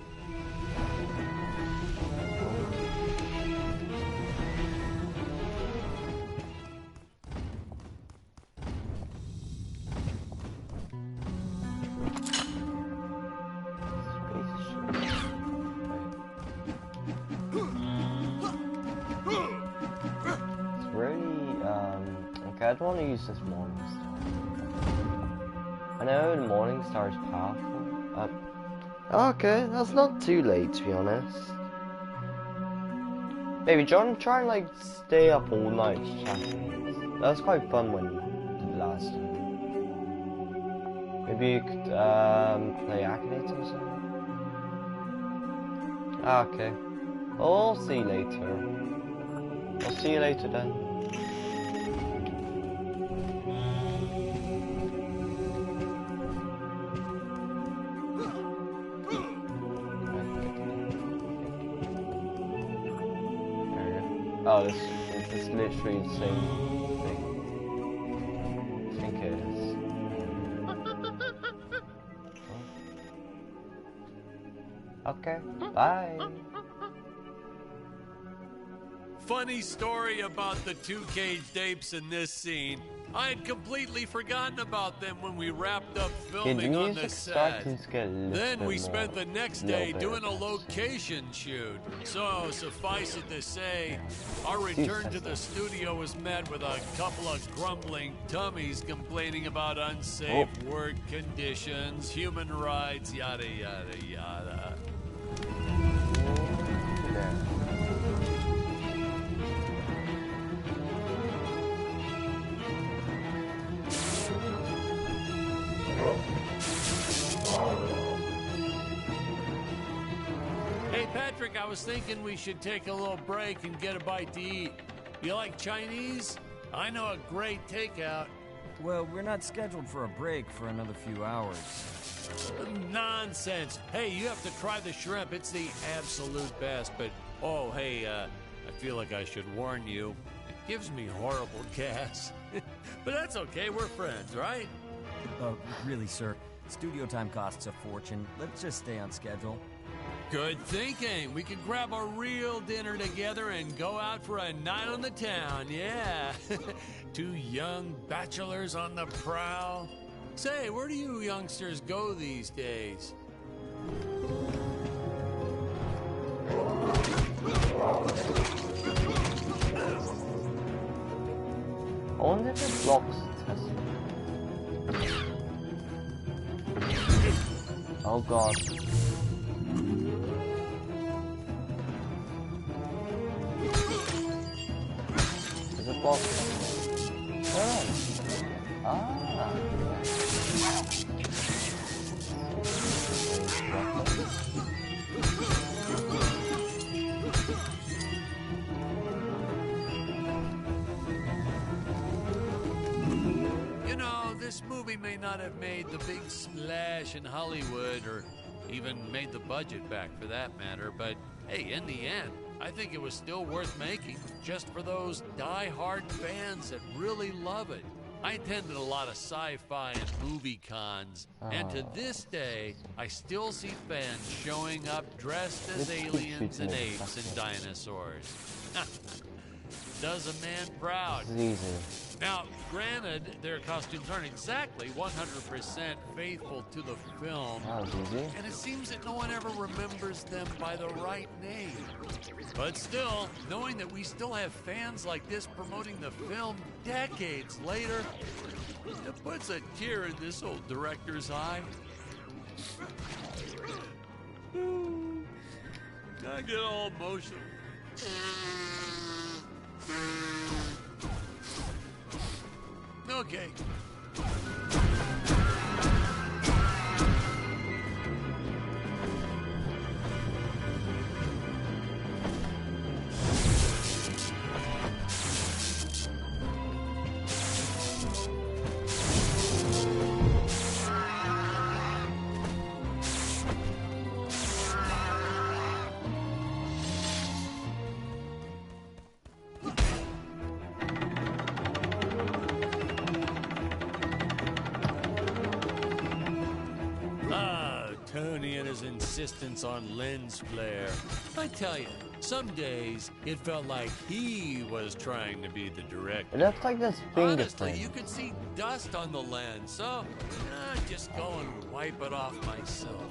Okay, I don't want to use this Morning Star. I know the Morning Star is powerful. Okay, that's not too late to be honest. Maybe John, try and like stay up all night chatting. That was quite fun when you did last time. Maybe you could play Accolades or something? Okay. Well, we'll see you later. I'll see you later then. Oh, this is literally the same thing. I think it is. Oh. Okay, bye. Funny story about the two caged apes in this scene. I had completely forgotten about them when we wrapped up filming on the set. Then we spent the next day doing a location shoot. So, suffice it to say, our return to the studio was met with a couple of grumbling tummies complaining about unsafe work conditions, human rights, yada, yada, yada. Hey Patrick, I was thinking we should take a little break and get a bite to eat. You like Chinese? I know a great takeout. Well, we're not scheduled for a break for another few hours. Nonsense. Hey, you have to try the shrimp. It's the absolute best. But, oh, hey, I feel like I should warn you. It gives me horrible gas. But that's okay. We're friends, right? Really, sir. Studio time costs a fortune. Let's just stay on schedule. Good thinking. We could grab a real dinner together and go out for a night on the town, yeah. Two young bachelors on the prowl. Say, where do you youngsters go these days? I wonder if it blocks Tesla. Oh god. Is it blocked? Oh. Ah. You know, this movie may not have made the big splash in Hollywood or even made the budget back for that matter, but hey, in the end, I think it was still worth making just for those die-hard fans that really love it. I attended a lot of sci-fi and movie cons, and to this day, I still see fans showing up dressed as aliens and apes and dinosaurs. Does a man proud. Now, granted, their costumes aren't exactly 100% faithful to the film, and it seems that no one ever remembers them by the right name. But still, knowing that we still have fans like this promoting the film decades later, it puts a tear in this old director's eye. I get all emotional. Okay. Rayga's insistence on lens flare. I tell you, some days it felt like he was trying to be the director. It looks like this Honestly, fingerprint. you could see dust on the lens, so just go and wipe it off myself.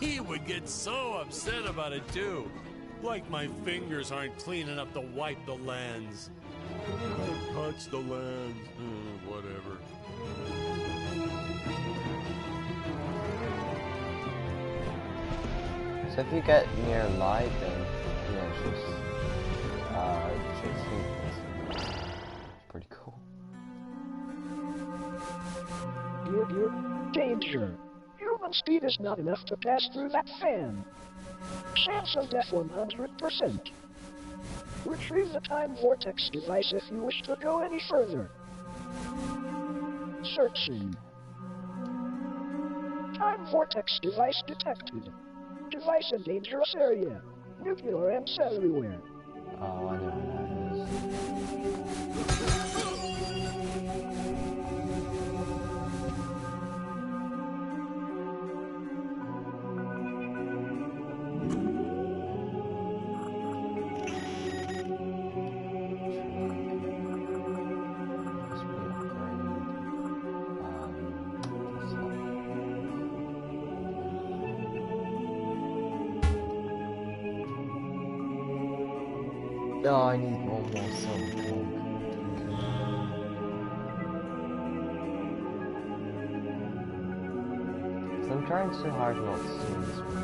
He would get so upset about it too. Like my fingers aren't clean enough to wipe the lens. Touch the lens. Whatever. So if you get near light, then you know, should see this. It's pretty cool. Danger! Human speed is not enough to pass through that fan. Chance of death 100%. Retrieve the time vortex device if you wish to go any further. Searching. Time vortex device detected. Device in dangerous area. Nuclear amps everywhere. Oh, I know what that No, I need one more silver cloak. So I'm trying so hard not to see this one.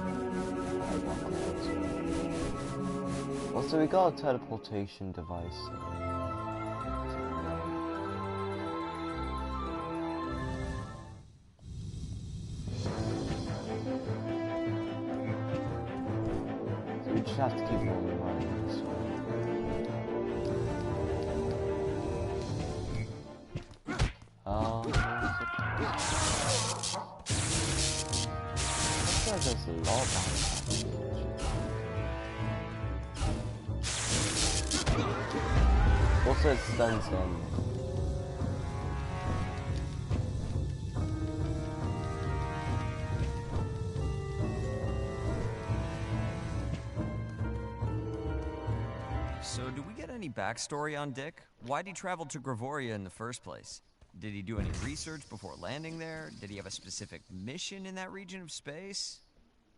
Also, we got a teleportation device. So we just have to keep on running this way. There's a lot behind that. Also, it stuns them. So, do we get any backstory on Dick? Why'd he travel to Gravoria in the first place? Did he do any research before landing there? Did he have a specific mission in that region of space?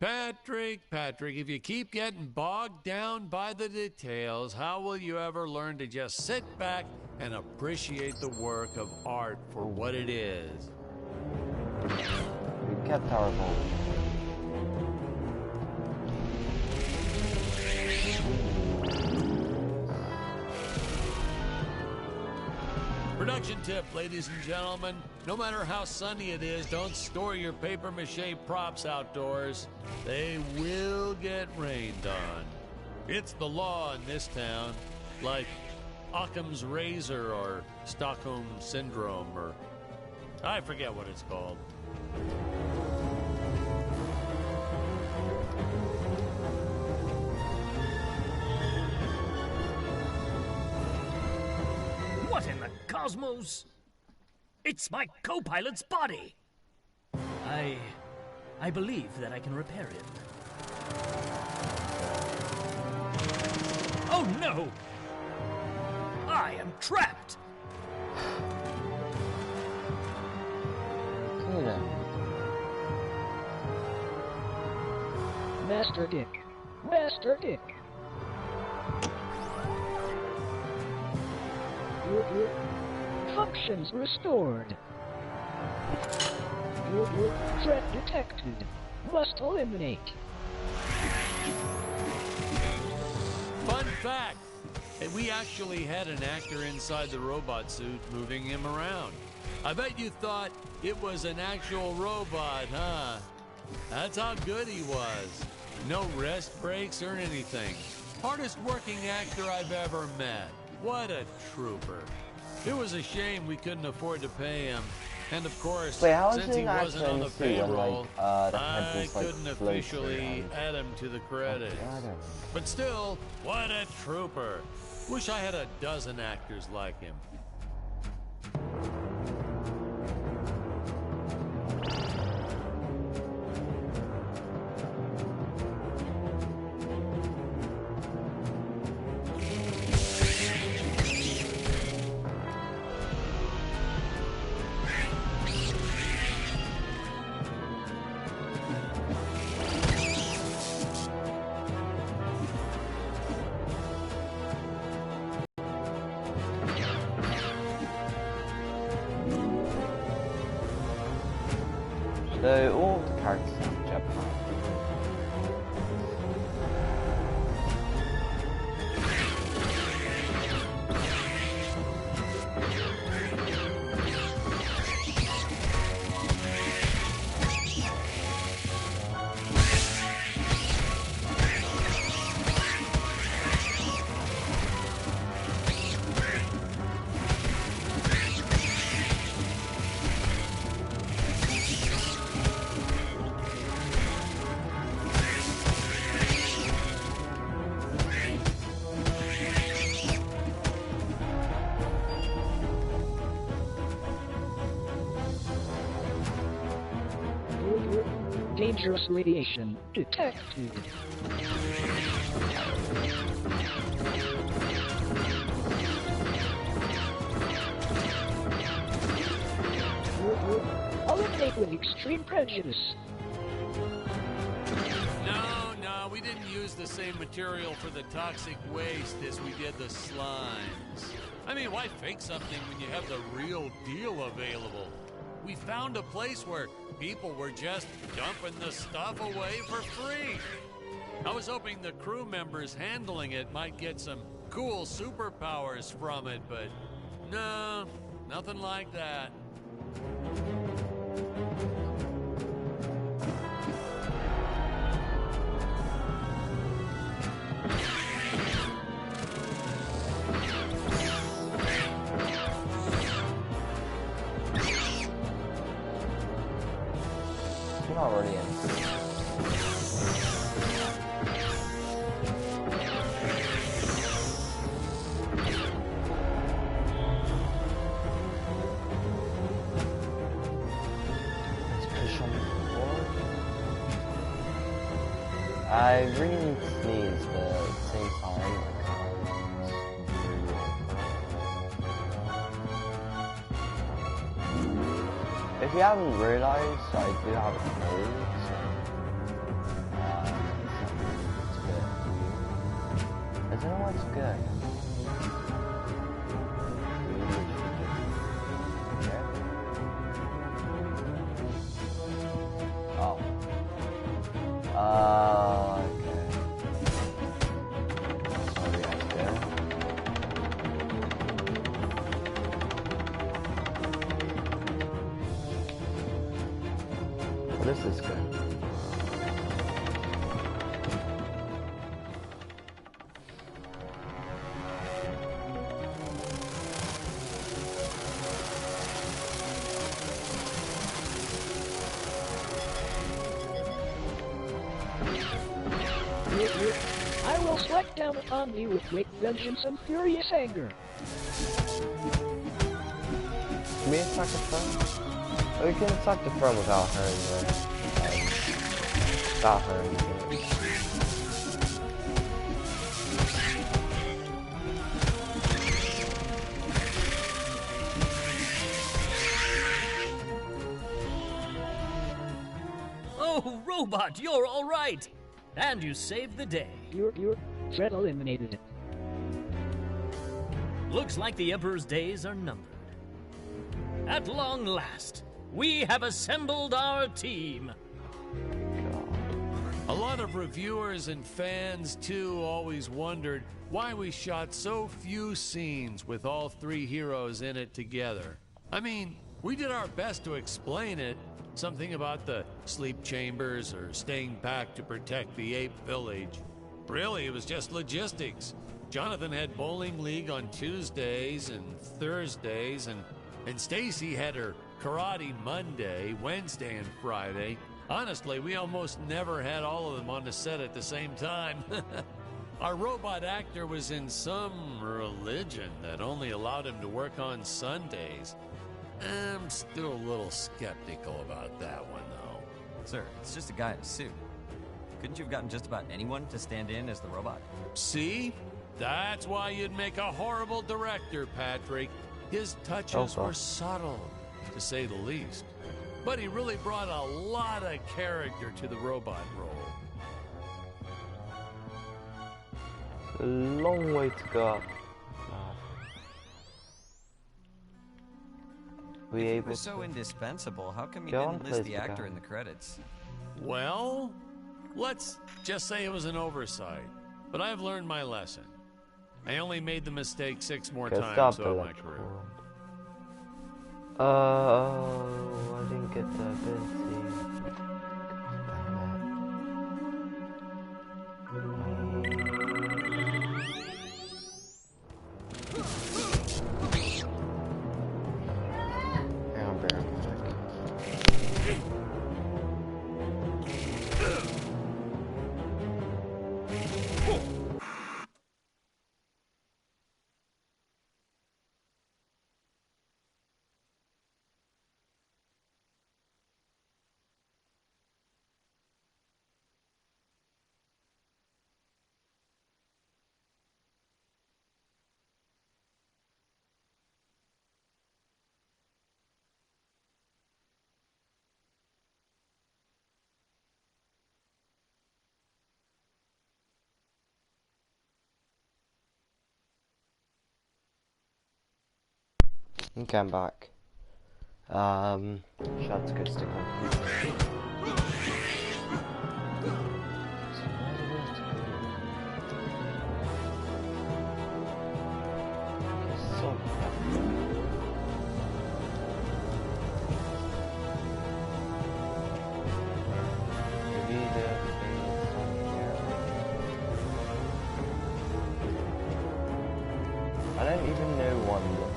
Patrick, if you keep getting bogged down by the details, how will you ever learn to just sit back and appreciate the work of art for what it is? We kept our vote. Production tip, ladies and gentlemen. No matter how sunny it is, don't store your papier-mâché props outdoors. They will get rained on. It's the law in this town, like Occam's razor or Stockholm Syndrome, or I forget what it's called. What in the cosmos? It's my co-pilot's body! I believe that I can repair it. Oh no! I am trapped! Okay then. Master Dick. Master Dick. Functions restored. Threat detected. Must eliminate. Fun fact, we actually had an actor inside the robot suit moving him around. I bet you thought it was an actual robot, huh? That's how good he was. No rest breaks or anything. Hardest working actor I've ever met. What a trooper. It was a shame we couldn't afford to pay him. And of course, Wait, how is since he it wasn't on the actually when, payroll, the head I just, like, couldn't floats officially around? add him to the credits. I don't know. But still, what a trooper. Wish I had a dozen actors like him. So all the characters have jetpacks. Dangerous radiation detected. Eliminate with extreme prejudice. No, we didn't use the same material for the toxic waste as we did the slimes. I mean, why fake something when you have the real deal available? We found a place where people were just dumping the stuff away for free. I was hoping the crew members handling it might get some cool superpowers from it, but no, nothing like that. I'm already in. Let's push on forward. I really need to sneeze, but at the same time, if you haven't realized, I do have a cold, so it's a bit weird. I don't know what's good. Okay. Sorry, that's good. This is good. I will strike down upon you with great vengeance and furious anger. Can we attack the front? Oh, we can attack the front without hurting the... without hurting the... Oh, Robot, you're all right! And you saved the day. You're Fred eliminated it. Looks like the Emperor's days are numbered. At long last, we have assembled our team. A lot of reviewers and fans, too, always wondered why we shot so few scenes with all three heroes in it together. I mean, we did our best to explain it. Something about the sleep chambers or staying back to protect the ape village. Really, it was just logistics. Jonathan had bowling league on Tuesdays and Thursdays, and Stacy had her karate Monday, Wednesday, and Friday. Honestly, we almost never had all of them on the set at the same time. Our robot actor was in some religion that only allowed him to work on Sundays. I'm still a little skeptical about that one, though. Sir, it's just a guy in a suit. Couldn't you have gotten just about anyone to stand in as the robot? See? That's why you'd make a horrible director, Patrick. His touches were subtle, to say the least. But he really brought a lot of character to the robot role. A long way to go up. we If he able was so to indispensable, how come you go on, didn't list please, the actor Miguel? in the credits? Well, let's just say it was an oversight. But I've learned my lesson. I only made the mistake 6 more Okay, times stop throughout my electrical career. rod. Oh, I didn't get the ability. Hang on, bear with me. Okay, I'm back. Shot's good stick on. So where do we have to go? It's so maybe the thing on here. I don't even know one yet.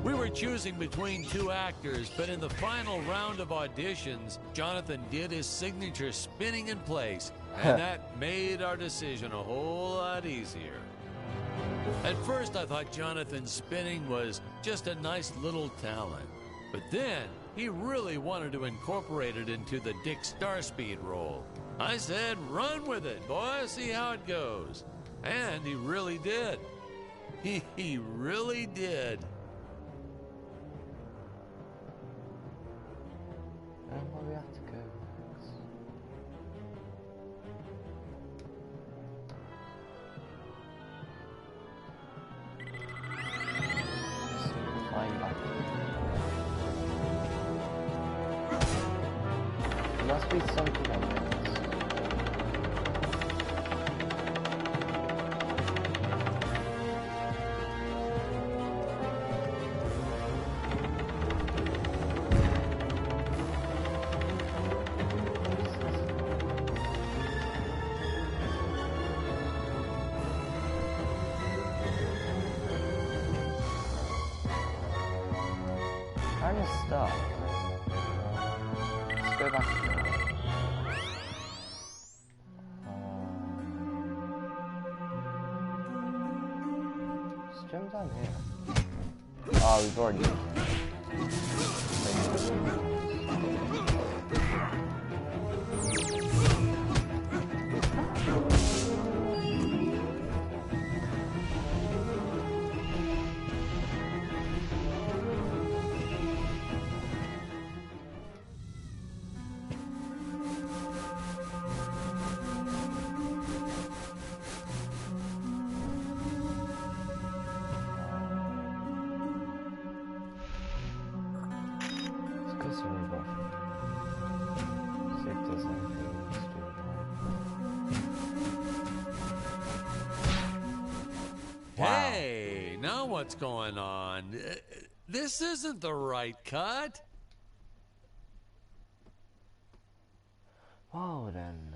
We were choosing between 2 actors, but in the final round of auditions, Jonathan did his signature spinning in place, and that made our decision a whole lot easier. At first, I thought Jonathan's spinning was just a nice little talent, but then he really wanted to incorporate it into the Dick Starspeed role. I said, run with it, boy, see how it goes. And he really did. He really did. I don't know where we have to go next. Just climb back. There must be something I missed. Kind of stuck. Let's go back. Let's jump down here. Oh, we've already. Let's go see where we're going. See if there's anything we need to do. Wow. Hey, now what's going on? This isn't the right cut. Wow then.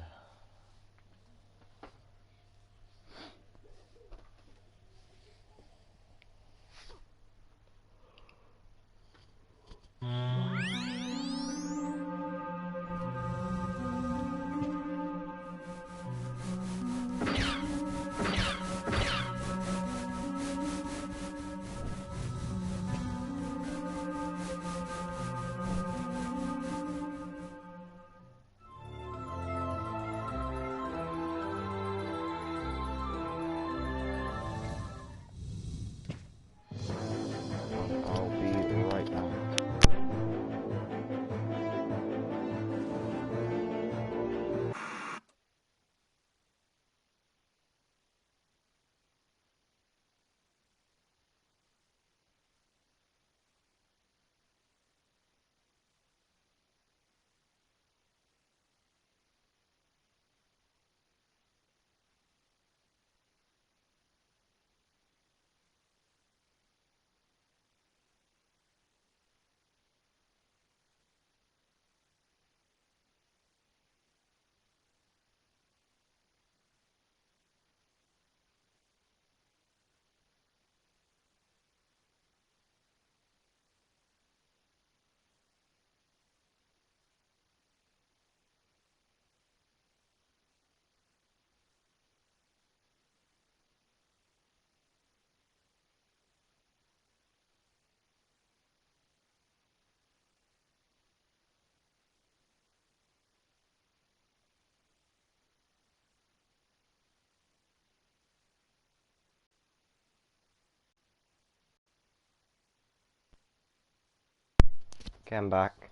Okay, I'm back.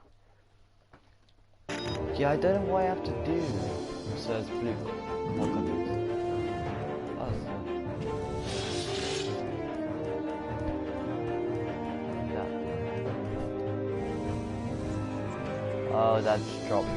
Yeah, I don't know what I have to do. So it's blue. Oh, that's dropped.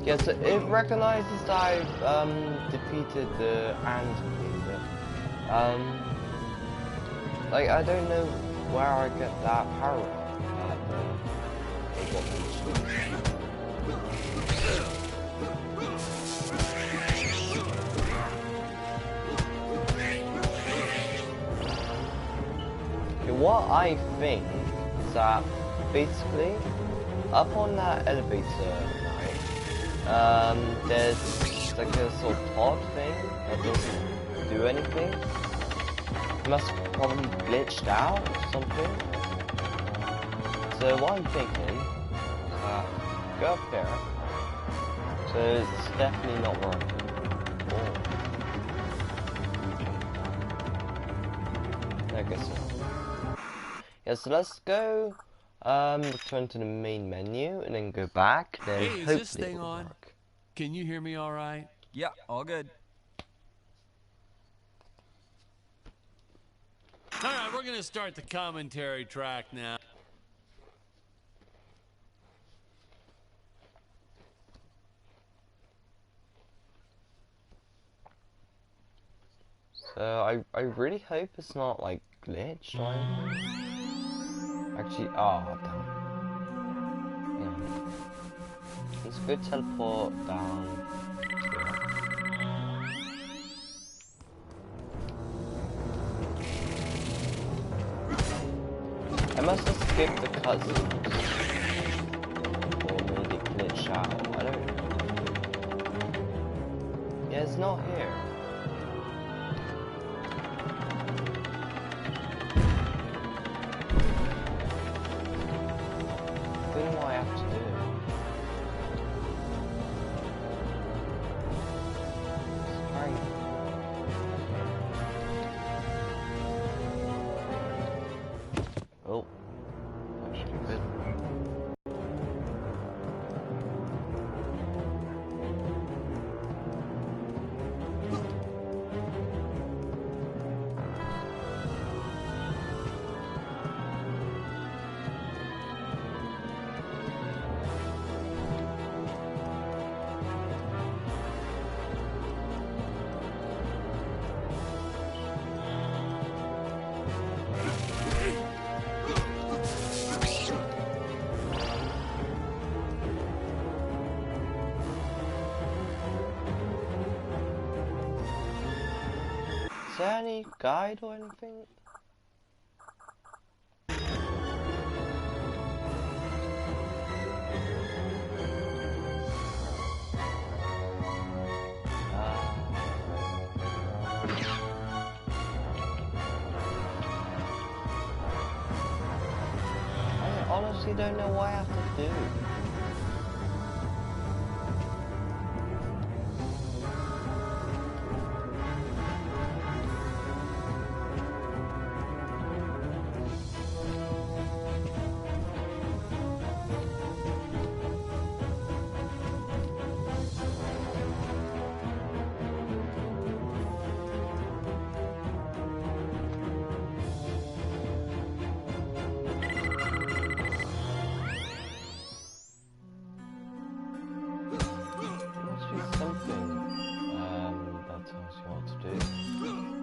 Yeah, so it recognizes that I've defeated the ant leader. Like, I don't know where I get that power okay, what I think is that basically up on that elevator, there's like a sort of pod thing that doesn't do anything. It must probably glitched out or something. So what I'm thinking is go up here. So it's definitely not working. Oh. I guess so. Yeah, so let's go return to the main menu and then go back. Then Hey, is this thing on? Work. Can you hear me all right? Yeah, all good. All right, we're gonna start the commentary track now. So I really hope it's not like glitched or anything. Actually, damn. Yeah. Let's go teleport down. I must have skipped the cutscenes. Or made it glitch out. I don't know. Yeah, it's not here. I don't know what I have to do. It's fine. Oh, that should be good. Is there any guide or anything? I honestly don't know what I have to do.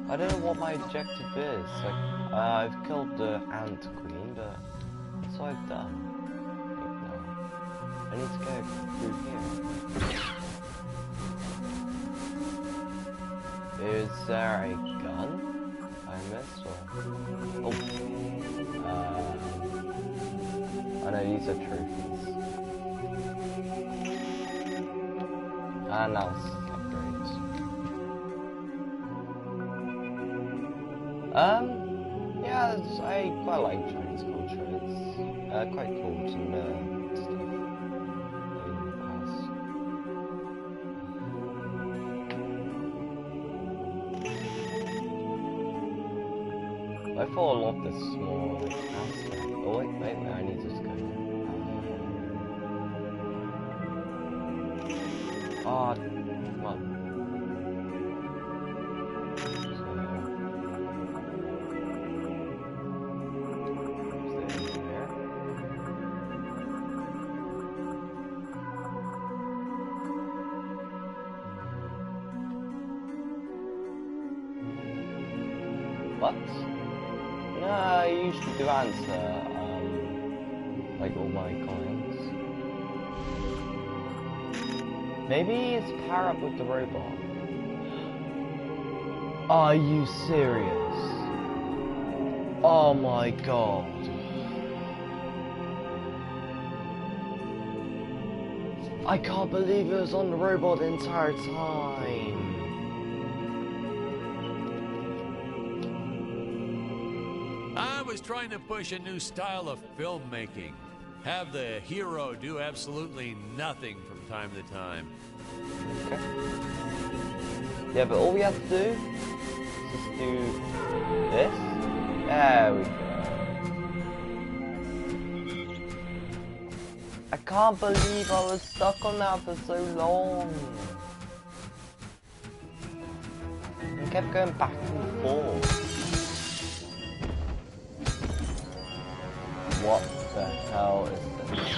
I don't know what my objective is. Like, I've killed the Ant Queen, but that's what I've done. Wait, no. I need to go through here. Is there a gun I missed, or... Oh. I know these are trophies. And now it's upgrades. Yeah, I quite like Chinese culture. It's quite cool to learn stuff in the past. I thought a lot of this more like aspect. Oh wait, I need to go. Oh, come on. What? No, I usually do answer, like all my comments. Maybe it's power up with the robot. Are you serious? Oh my god. I can't believe it was on the robot the entire time. I was trying to push a new style of filmmaking. Have the hero do absolutely nothing from time to time. Okay. Yeah, but all we have to do is just do this. There we go. I can't believe I was stuck on that for so long. I kept going back and forth. What the hell is this?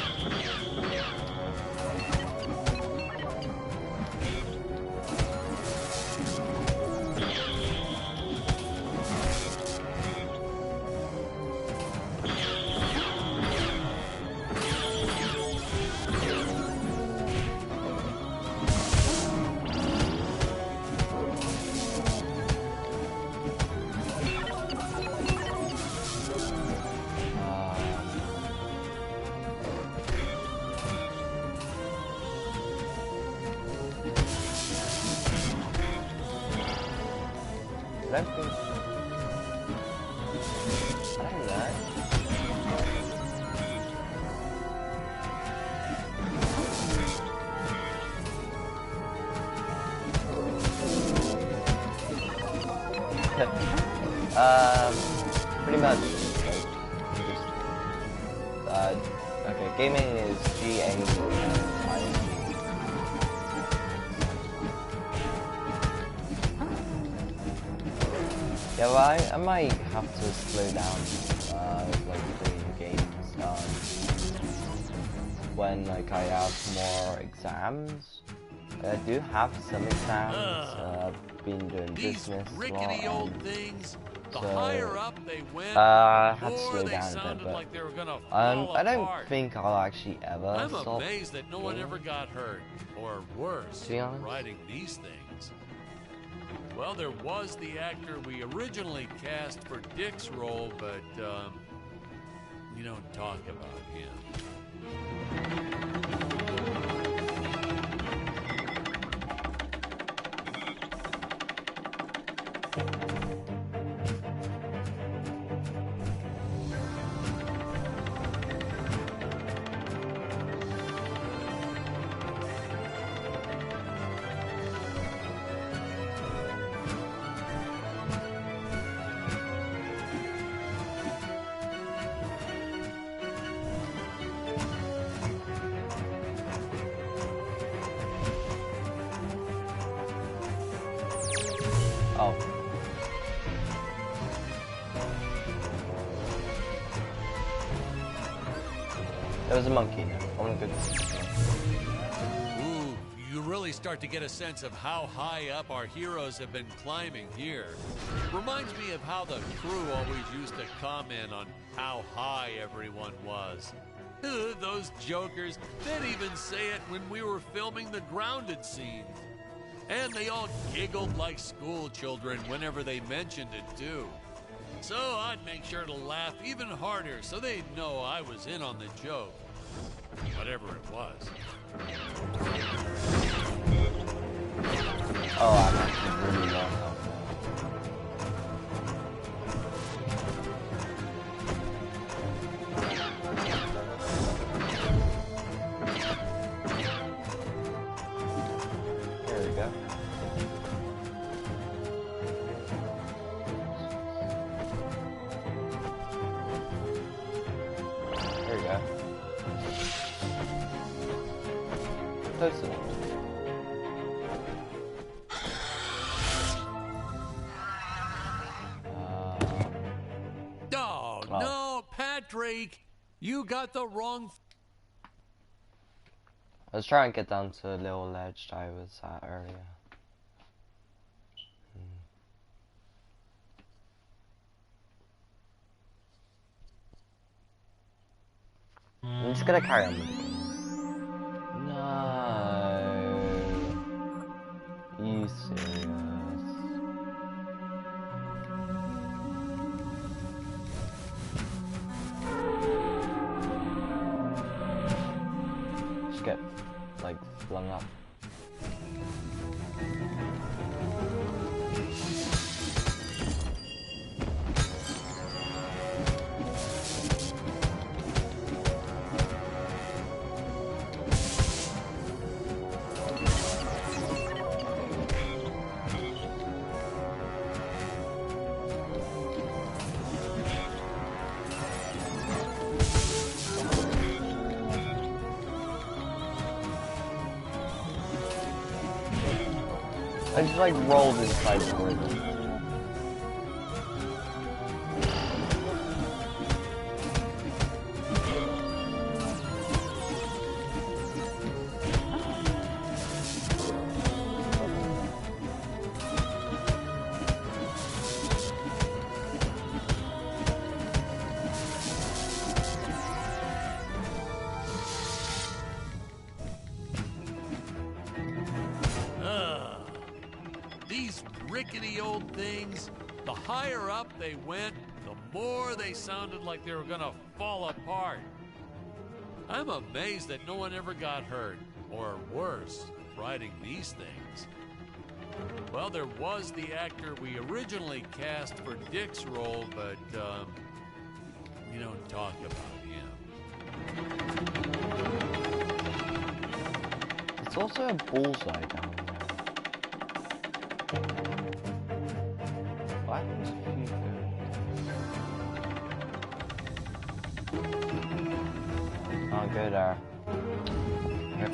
I don't know. Pretty much. Okay, gaming is GAMING. Yeah, well, I might have to slow down, like playing games, when like I have more exams. I do have some exams. I've been doing business rickety old things. The so, higher up they went, I had to the slow more they down a bit, sounded but like they were gonna fall I don't apart. think I'll actually ever I'm stop amazed that no one gaming. ever got hurt, or worse, To be honest. writing these things. Well, there was the actor we originally cast for Dick's role, but we don't talk about him. Oh. There was a monkey in there. I want to go. Ooh, you really start to get a sense of how high up our heroes have been climbing here. Reminds me of how the crew always used to comment on how high everyone was. Those jokers, they'd even say it when we were filming the grounded scenes. And they all giggled like school children whenever they mentioned it too. So I'd make sure to laugh even harder so they'd know I was in on the joke. Whatever it was. Oh, I'm actually really low health now. There we go. There we go. Close enough. Oh, no, Patrick! You got the wrong... I was trying to get down to the little ledge that I was at earlier. I'm just gonna carry on with the game. No. You serious? Just get, like, flung up. I just like rolled inside the river. These rickety old things, the higher up they went, the more they sounded like they were gonna fall apart. I'm amazed that no one ever got hurt, or worse, riding these things. Well, there was the actor we originally cast for Dick's role, but we don't talk about him. It's also a bullseye down there. What happens if you go? Oh, go there. Yep.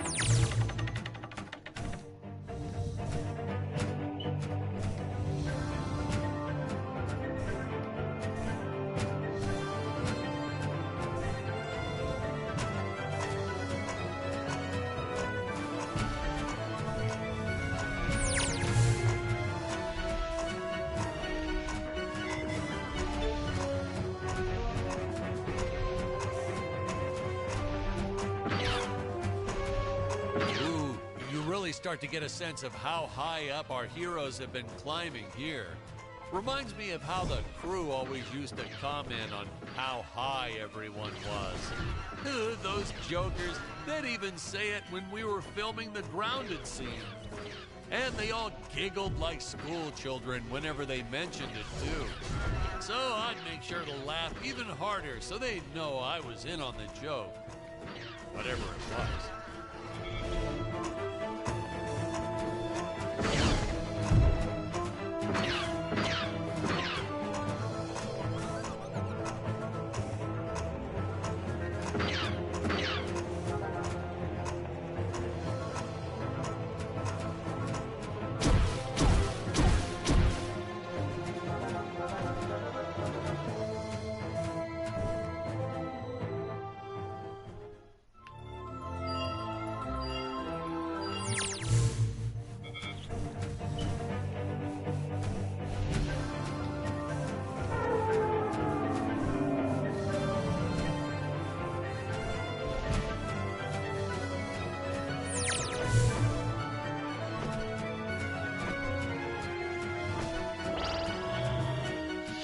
Start to get a sense of how high up our heroes have been climbing here. Reminds me of how the crew always used to comment on how high everyone was. Those jokers, they'd even say it when we were filming the grounded scene. And they all giggled like school children whenever they mentioned it too. So I'd make sure to laugh even harder so they'd know I was in on the joke. Whatever it was.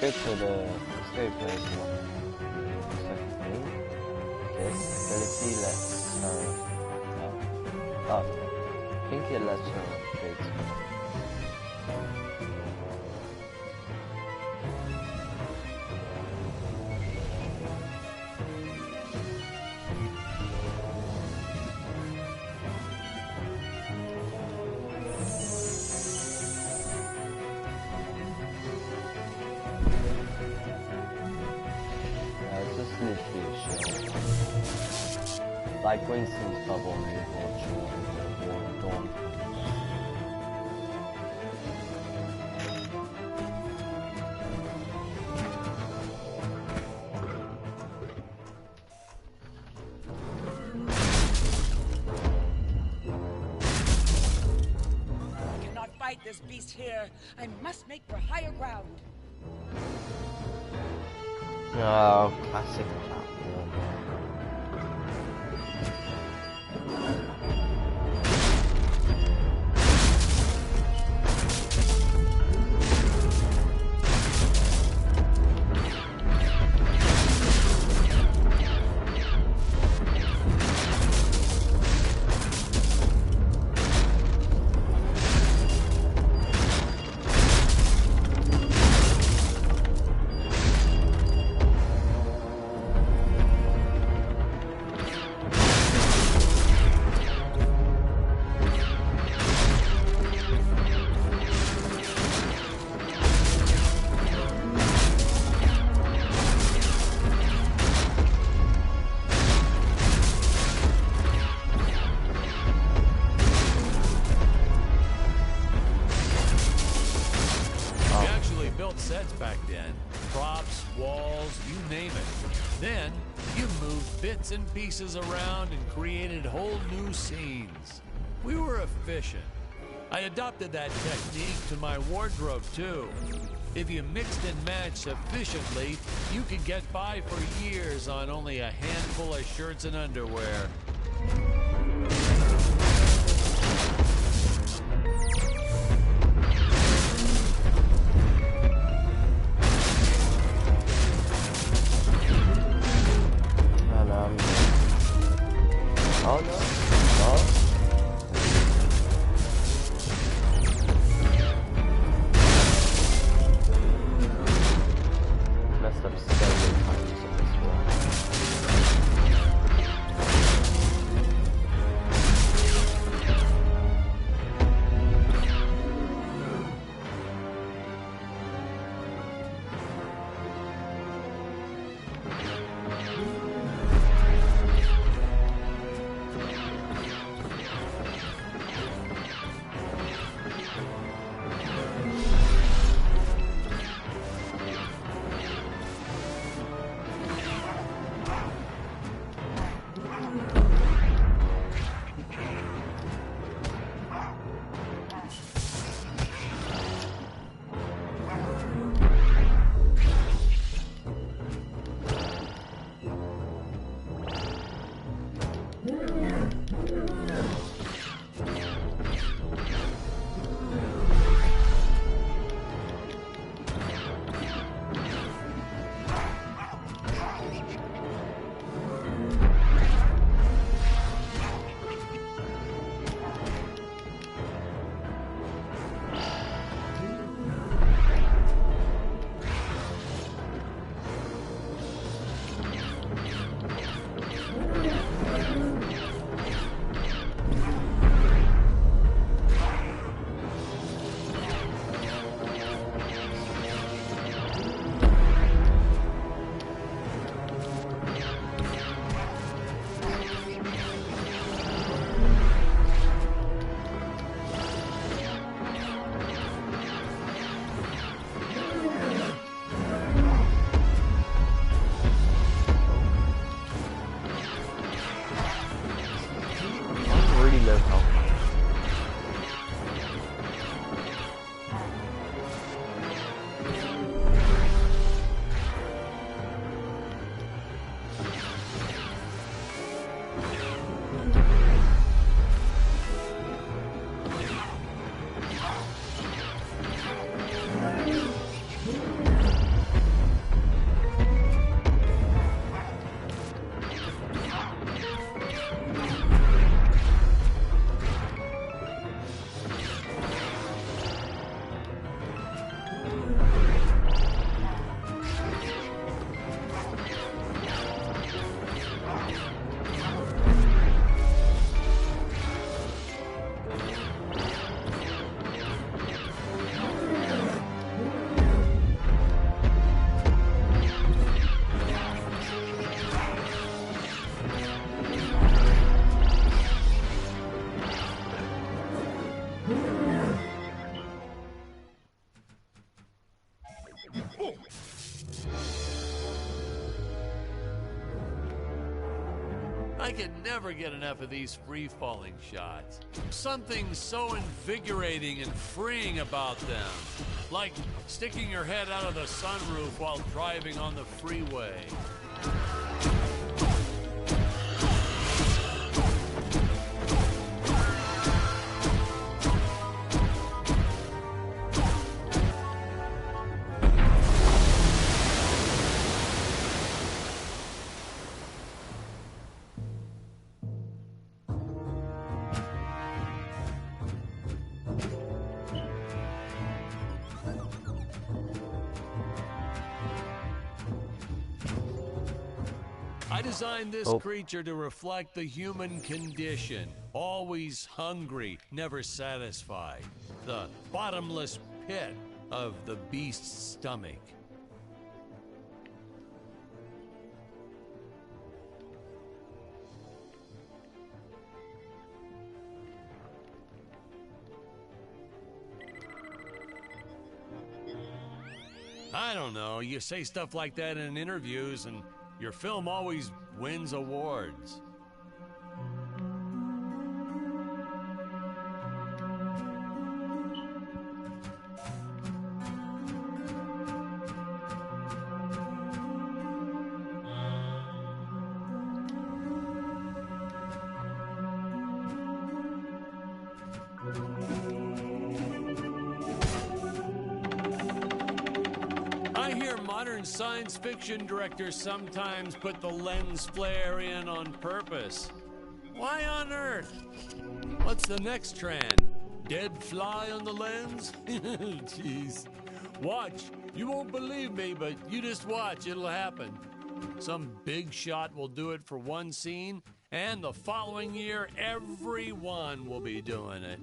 get to the escape place one second thing. Okay, ability lets her up. I think it lets her upgrade. Like Winston's bubble move or Dawn. I cannot fight this beast here. I must make for higher ground. Oh, classic platform. Sets back then. Props, walls, you name it. Then, you moved bits and pieces around and created whole new scenes. We were efficient. I adopted that technique to my wardrobe, too. If you mixed and matched sufficiently, you could get by for years on only a handful of shirts and underwear. Oh no. Oh. Messed up so many times in this one. I can never get enough of these free-falling shots. Something so invigorating and freeing about them. Like sticking your head out of the sunroof while driving on the freeway. I designed this creature to reflect the human condition. Always hungry, never satisfied. The bottomless pit of the beast's stomach. I don't know, you say stuff like that in interviews and your film always wins awards. I hear modern science fiction directors sometimes put the lens flare in on purpose. Why on earth? What's the next trend? Dead fly on the lens? Jeez. Watch. You won't believe me, but you just watch. It'll happen. Some big shot will do it for one scene, and the following year, everyone will be doing it.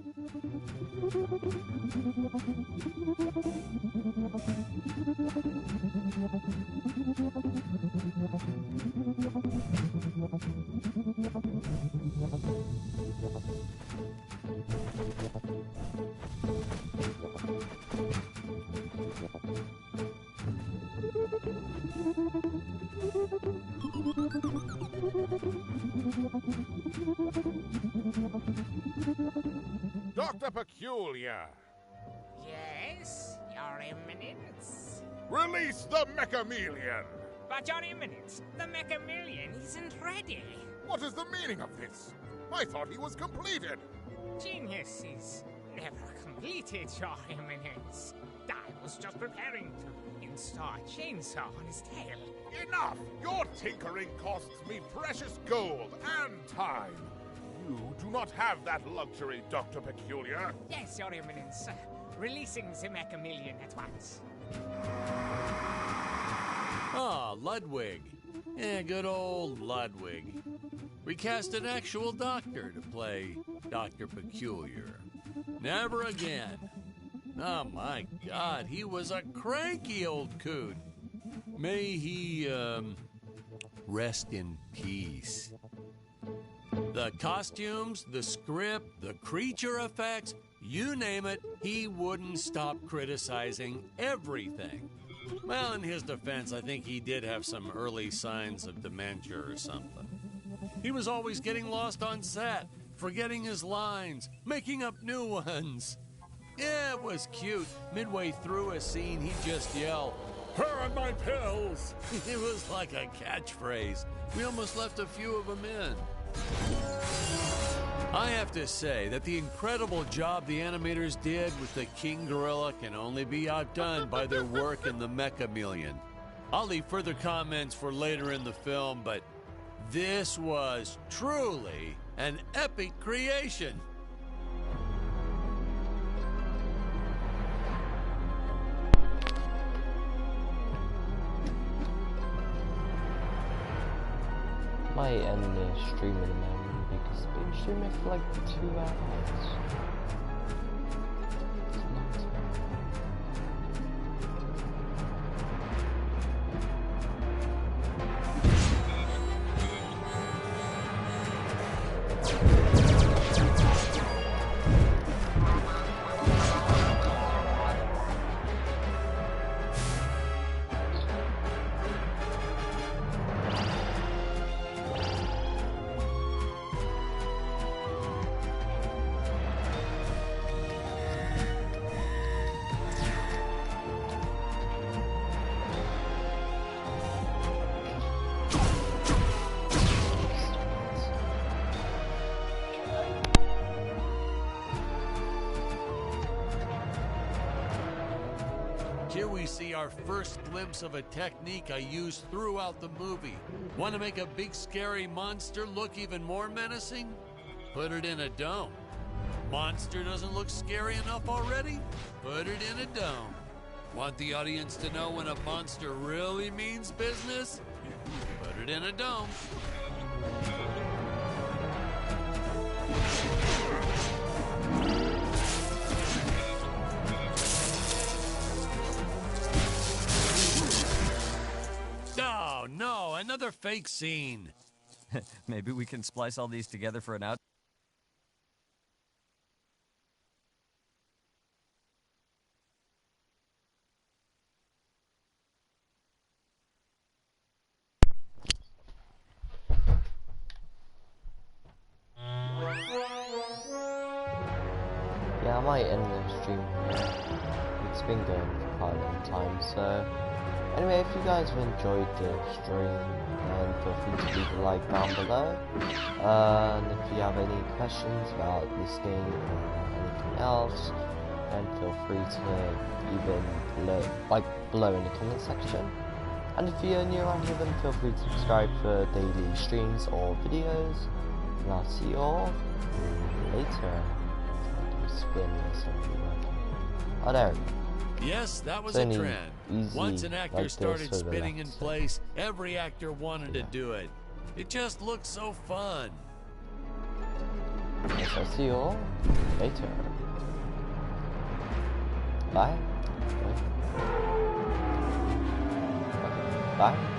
Dr. Peculiar, Yes, Your Eminence. release the Mechamelion! But Your Eminence, the Mechamelion isn't ready. What is the meaning of this? I thought he was completed. Genius is never completed, Your Eminence. I was just preparing to install a chainsaw on his tail. Enough! Your tinkering costs me precious gold and time. You do not have that luxury, Dr. Peculiar. Yes, Your Eminence. Releasing the Mechamelion at once. Ah, Ludwig. Yeah, good old Ludwig. We cast an actual doctor to play Dr. Peculiar. Never again. Oh my God, he was a cranky old coot. May he, rest in peace. The costumes, the script, the creature effects, you name it, he wouldn't stop criticizing everything. Well, in his defense, I think he did have some early signs of dementia or something. He was always getting lost on set, forgetting his lines, making up new ones. Yeah, it was cute. Midway through a scene, he'd just yell, "Where are my pills?" It was like a catchphrase. We almost left a few of them in. I have to say that the incredible job the animators did with the King Gorilla can only be outdone by their work in the Mechamelion. I'll leave further comments for later in the film, but this was truly an epic creation. Might end the stream in a moment because I've been streaming for like 2 hours. It's a long time. here we see our first glimpse of a technique I used throughout the movie. Want to make a big scary monster look even more menacing? Put it in a dome. Monster doesn't look scary enough already? Put it in a dome. Want the audience to know when a monster really means business? Put it in a dome. Oh, no, another fake scene. Maybe we can splice all these together for an out. Yeah, I might end the stream here. It's been going for quite a long time, so anyway, if you guys have enjoyed the stream, then feel free to leave a like down below. And if you have any questions about this game or anything else, then feel free to even below in the comment section. And if you're new around here, then feel free to subscribe for daily streams or videos. And I'll see you all later. Spin or something like that. Oh, there we go. Yes, that was a trend. Once an actor started spinning in place, every actor wanted to do it. It just looked so fun. Yes, I'll see you all later. Bye. Okay. Bye.